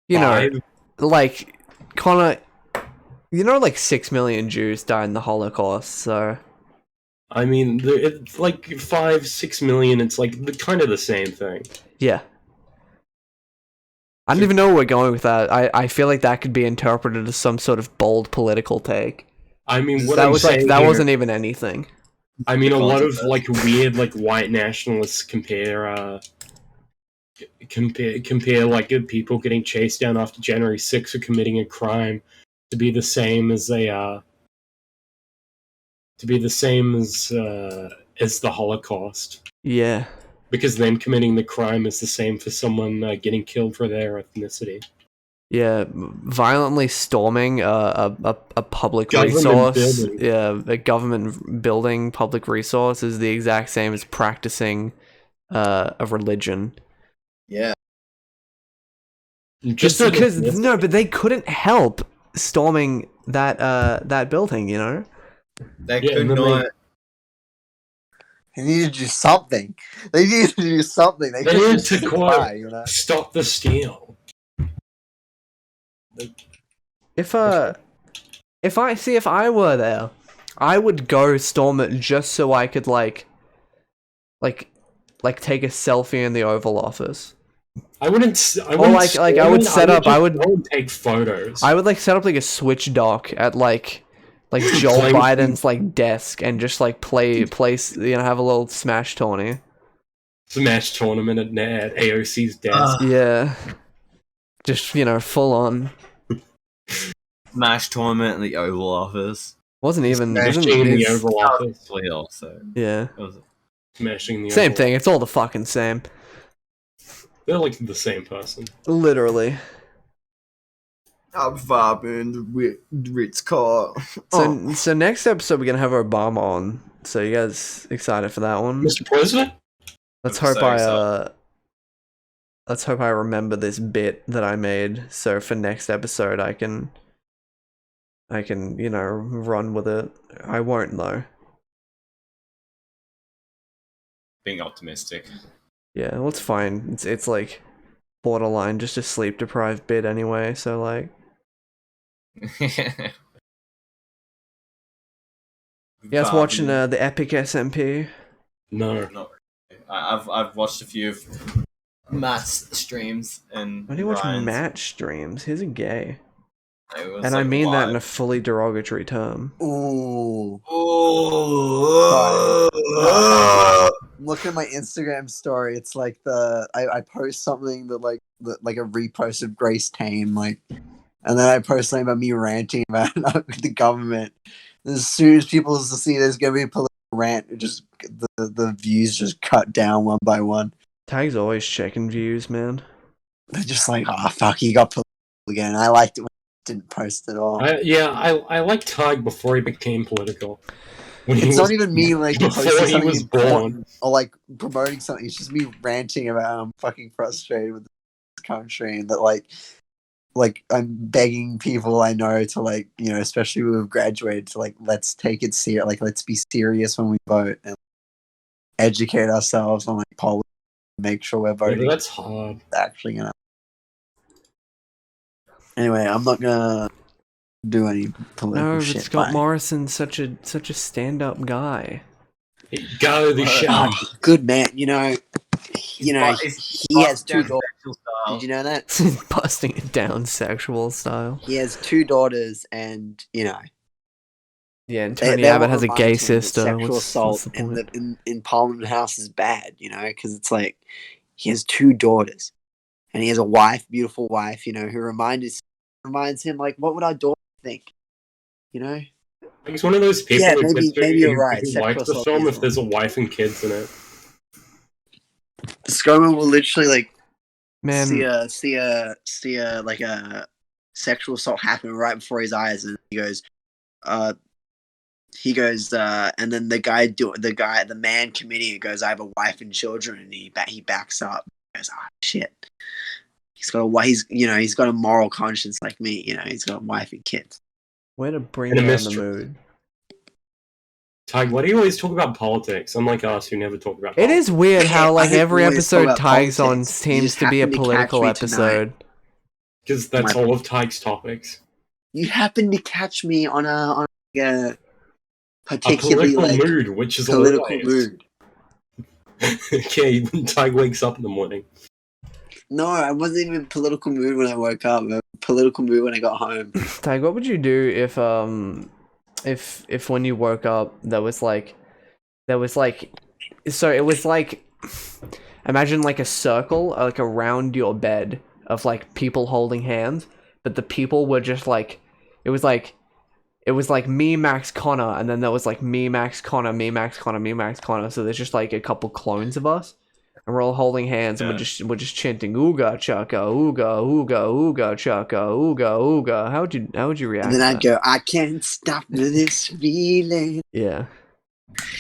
You know, Five? like Connor. You know, like 6 million Jews died in the Holocaust. So I mean, it's like 5-6 million. It's like kind of the same thing. yeah. I don't even know where we're going with that. I feel like that could be interpreted as some sort of bold political take. I mean, what That I'm was saying like that here- wasn't even anything. I mean, a lot of like weird, like white nationalists compare like people getting chased down after January 6th or committing a crime to be the same as to be the same as the Holocaust, Yeah. because them committing the crime is the same for someone getting killed for their ethnicity. Yeah, violently storming a public Government resource. building. Yeah, a government building, public resource is the exact same as practicing a religion. Yeah. Just because no, but they couldn't help storming that building, you know. They Yeah, could and then not. They needed to do something. They needed to do something. They They couldn't needed just to sit quote, by, you know. stop the steal. If I were there, I would go storm it just so I could like take a selfie in the Oval Office. I wouldn't. I Or wouldn't. I would set up. I would take photos. I would like set up like a Switch dock at like Joe Play- Biden's like desk and just like play you know, have a little Smash tourney. Smash tournament at AOC's desk. Yeah, just, you know, full on. Smash tournament in the Oval Office. Wasn't even Smashing in the Oval Office. Also, Yeah, it was Smashing the same Oval thing. It's all the fucking same. They're like the same person. Literally. I'm vibing the Ritz car. So next episode we're gonna have Obama on. So you guys excited for that one? Mr. President? Let's I'm hope so I excited. let's hope I remember this bit that I made. So for next episode I can, you know, run with it. I won't though. Being optimistic. Yeah, well, it's fine. It's like borderline just a sleep deprived bit anyway. So like, you guys watching the Epic SMP? No. Not really. I've watched a few of Matt's streams and Why do you watch Ryan's. match streams? He's a gay, It was, and I like, mean that in a live. fully derogatory term. Ooh. Oh. I'm looking at my Instagram story. It's like I post something that like a repost of Grace Tame, like, and then I post something about me ranting about the government. And as soon as people see there's gonna be a political rant, it just the views just cut down one by one. Tag's always checking views, man. They're just like, oh fuck, he got political again. I liked it when he didn't post at all. I liked Tadhg before he became political. When he It's was- not even me like before posting he something was important born. or like promoting something. It's just me ranting about how I'm fucking frustrated with this country and that like I'm begging people I know to, like, you know, especially who have graduated, to like, let's take it serious. Like, let's be serious when we vote and educate ourselves on like politics. Make sure we're Yeah, voting. that's hard. Actually gonna. Anyway, I'm not gonna do any political No, shit. but Scott bye. Morrison's such a stand-up guy. Go the shark. Good man. You know, he has two daughters. Style. Did you know that? Busting it down sexual style. He has two daughters, and you know, Yeah, and they- Tony they Abbott all has a remind gay him that sister. Sexual What's assault the point? in Parliament House is bad, you know, because it's like he has two daughters, and he has a wife, beautiful wife, you know, who reminds him like, what would our daughter think, you know? He's one of those people Yeah, who maybe- gets to- maybe you're who- right. who Sexual likes the assault film is if there's a wife and kids in it. Scoman will literally like Man, see a like a sexual assault happen right before his eyes, and he goes, and then the man committing it goes, I have a wife and children, and he backs up. He goes, oh shit. He's got a moral conscience like me, you know, he's got a wife and kids. way to bring And a down the mistress. mood. Tadhg, why do you always talk about politics? Unlike us, who never talk about It politics. is weird how like I every always talk episode about Tig's on politics. You seems just to be a happened to catch political me episode. Because that's all of Tadhg's topics. You happen to catch me on a A particularly political like mood, which is political always. mood. Okay, when Tadhg wakes up in the morning. No, I wasn't even in political mood when I woke up. I was in political mood when I got home. Tig, what would you do if when you woke up there was like so it was like, imagine like a circle like around your bed of like people holding hands, but the people were just like, it was like it was like me, Max, Connor, and then there was like me, Max, Connor, me, Max, Connor, me, Max, Connor. So there's just like a couple clones of us, and we're all holding hands, and we're just chanting ooga chaka, ooga ooga ooga chaka, ooga ooga. How would you react? And then to I'd that? go, I can't stop this feeling Yeah.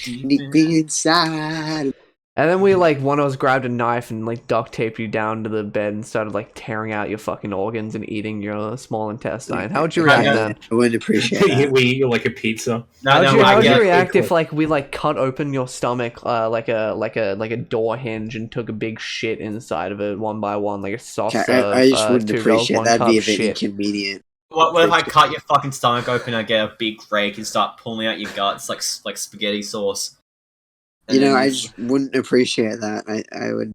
deep inside. And then we like one of us grabbed a knife and like duct taped you down to the bed and started like tearing out your fucking organs and eating your small intestine. How would you react then? I wouldn't appreciate that. We eat you like a pizza. How would you react if like we like cut open your stomach like a door hinge and took a big shit inside of it one by one, like a soft serve? I just wouldn't appreciate it. That'd be a bit inconvenient. What if I cut your fucking stomach open? I get a big rake and start pulling out your guts like spaghetti sauce. You know, I just wouldn't appreciate that. I would.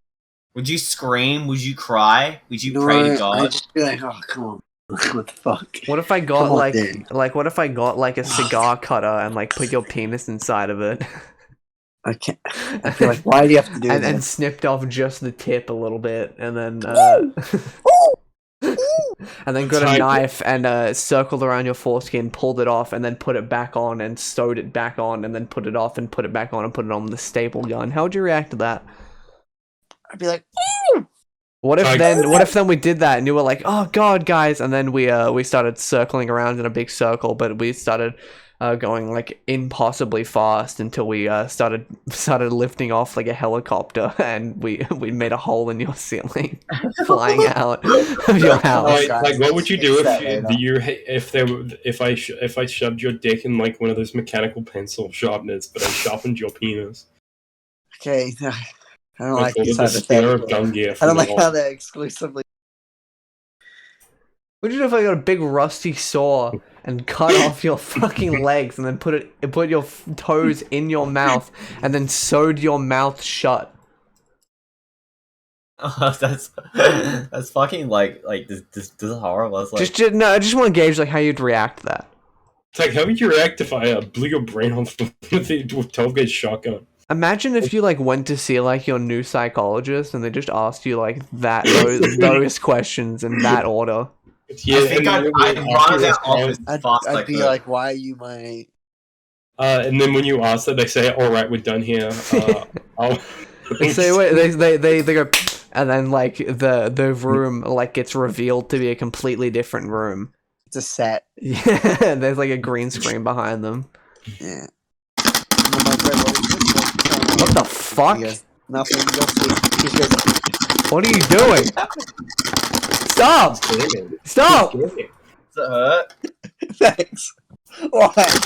Would you scream? Would you cry? Would you pray to God? I'd just be like, oh, come on. What the fuck? What if I got what if I got like a Oh, cigar cutter and like put your penis inside of it? I can't. I feel like, why do you have to do that? And snipped off just the tip a little bit, and then and then got a knife and circled around your foreskin, pulled it off, and then put it back on and sewed it back on, and then put it off and put it back on and put it on with the staple gun. How would you react to that? I'd be like, what if then we did that and you were like, oh god, guys, and then we started circling around in a big circle, but we started going like impossibly fast until we started lifting off like a helicopter, and we made a hole in your ceiling, flying out of your house. Like what would you do if I shoved your dick in like one of those mechanical pencil sharpeners, but I sharpened your penis? okay, I don't like called this it the spear of hypothetical. Gungear I from don't the like wall. how they're exclusively. What'd you do if I got a big rusty saw and cut off your fucking legs and then put your toes in your mouth and then sewed your mouth shut? Oh, that's fucking like this is horrible. It's like, I just want to gauge like how you'd react to that. It's like, how would you react if I blew your brain off with a 12-gauge shotgun? Imagine if you like went to see like your new psychologist and they just asked you like those questions in that order. Yeah, I think I'd run that office fast. I'd be like, why are you my? And then when you ask that, they say, "All right, we're done here." I'll Say wait, they go, and then like the room like gets revealed to be a completely different room. It's a set. Yeah, there's like a green screen behind them. Yeah. What the fuck? He goes, nothing. He goes, What are you doing? Stop! Stop! Does it hurt? thanks. Why? Does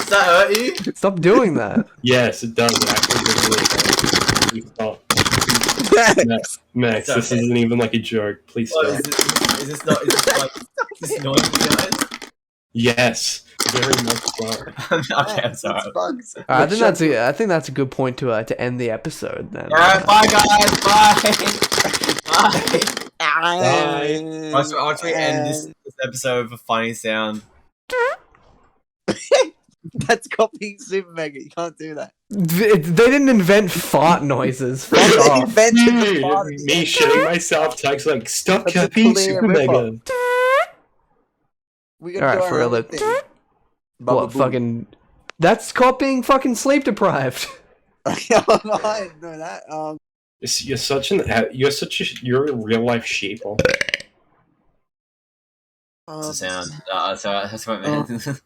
that hurt you? Stop doing that. Yes, it does. It actually does really hurt. Thanks. Max, this isn't even like a joke. Please What, stop. is this not? Is this like? Is this annoying to you guys? Yes, very much so. Okay, I'm sorry. Bugs. I think that's a good point to end the episode then. Alright, bye guys, bye. Bye. Bye. Once we end this episode with a funny sound. That's copying Super Mega. You can't do that. They didn't invent fart noises. Fuck They off. invented the Dude, fart. me shitting myself. Text like, stop That's a copying clear Super Mega. rip-off. We Alright, for real. What fucking? That's copying fucking sleep deprived. I didn't know that. You're a real life sheeple. That's a sound. Sorry, that's what I meant.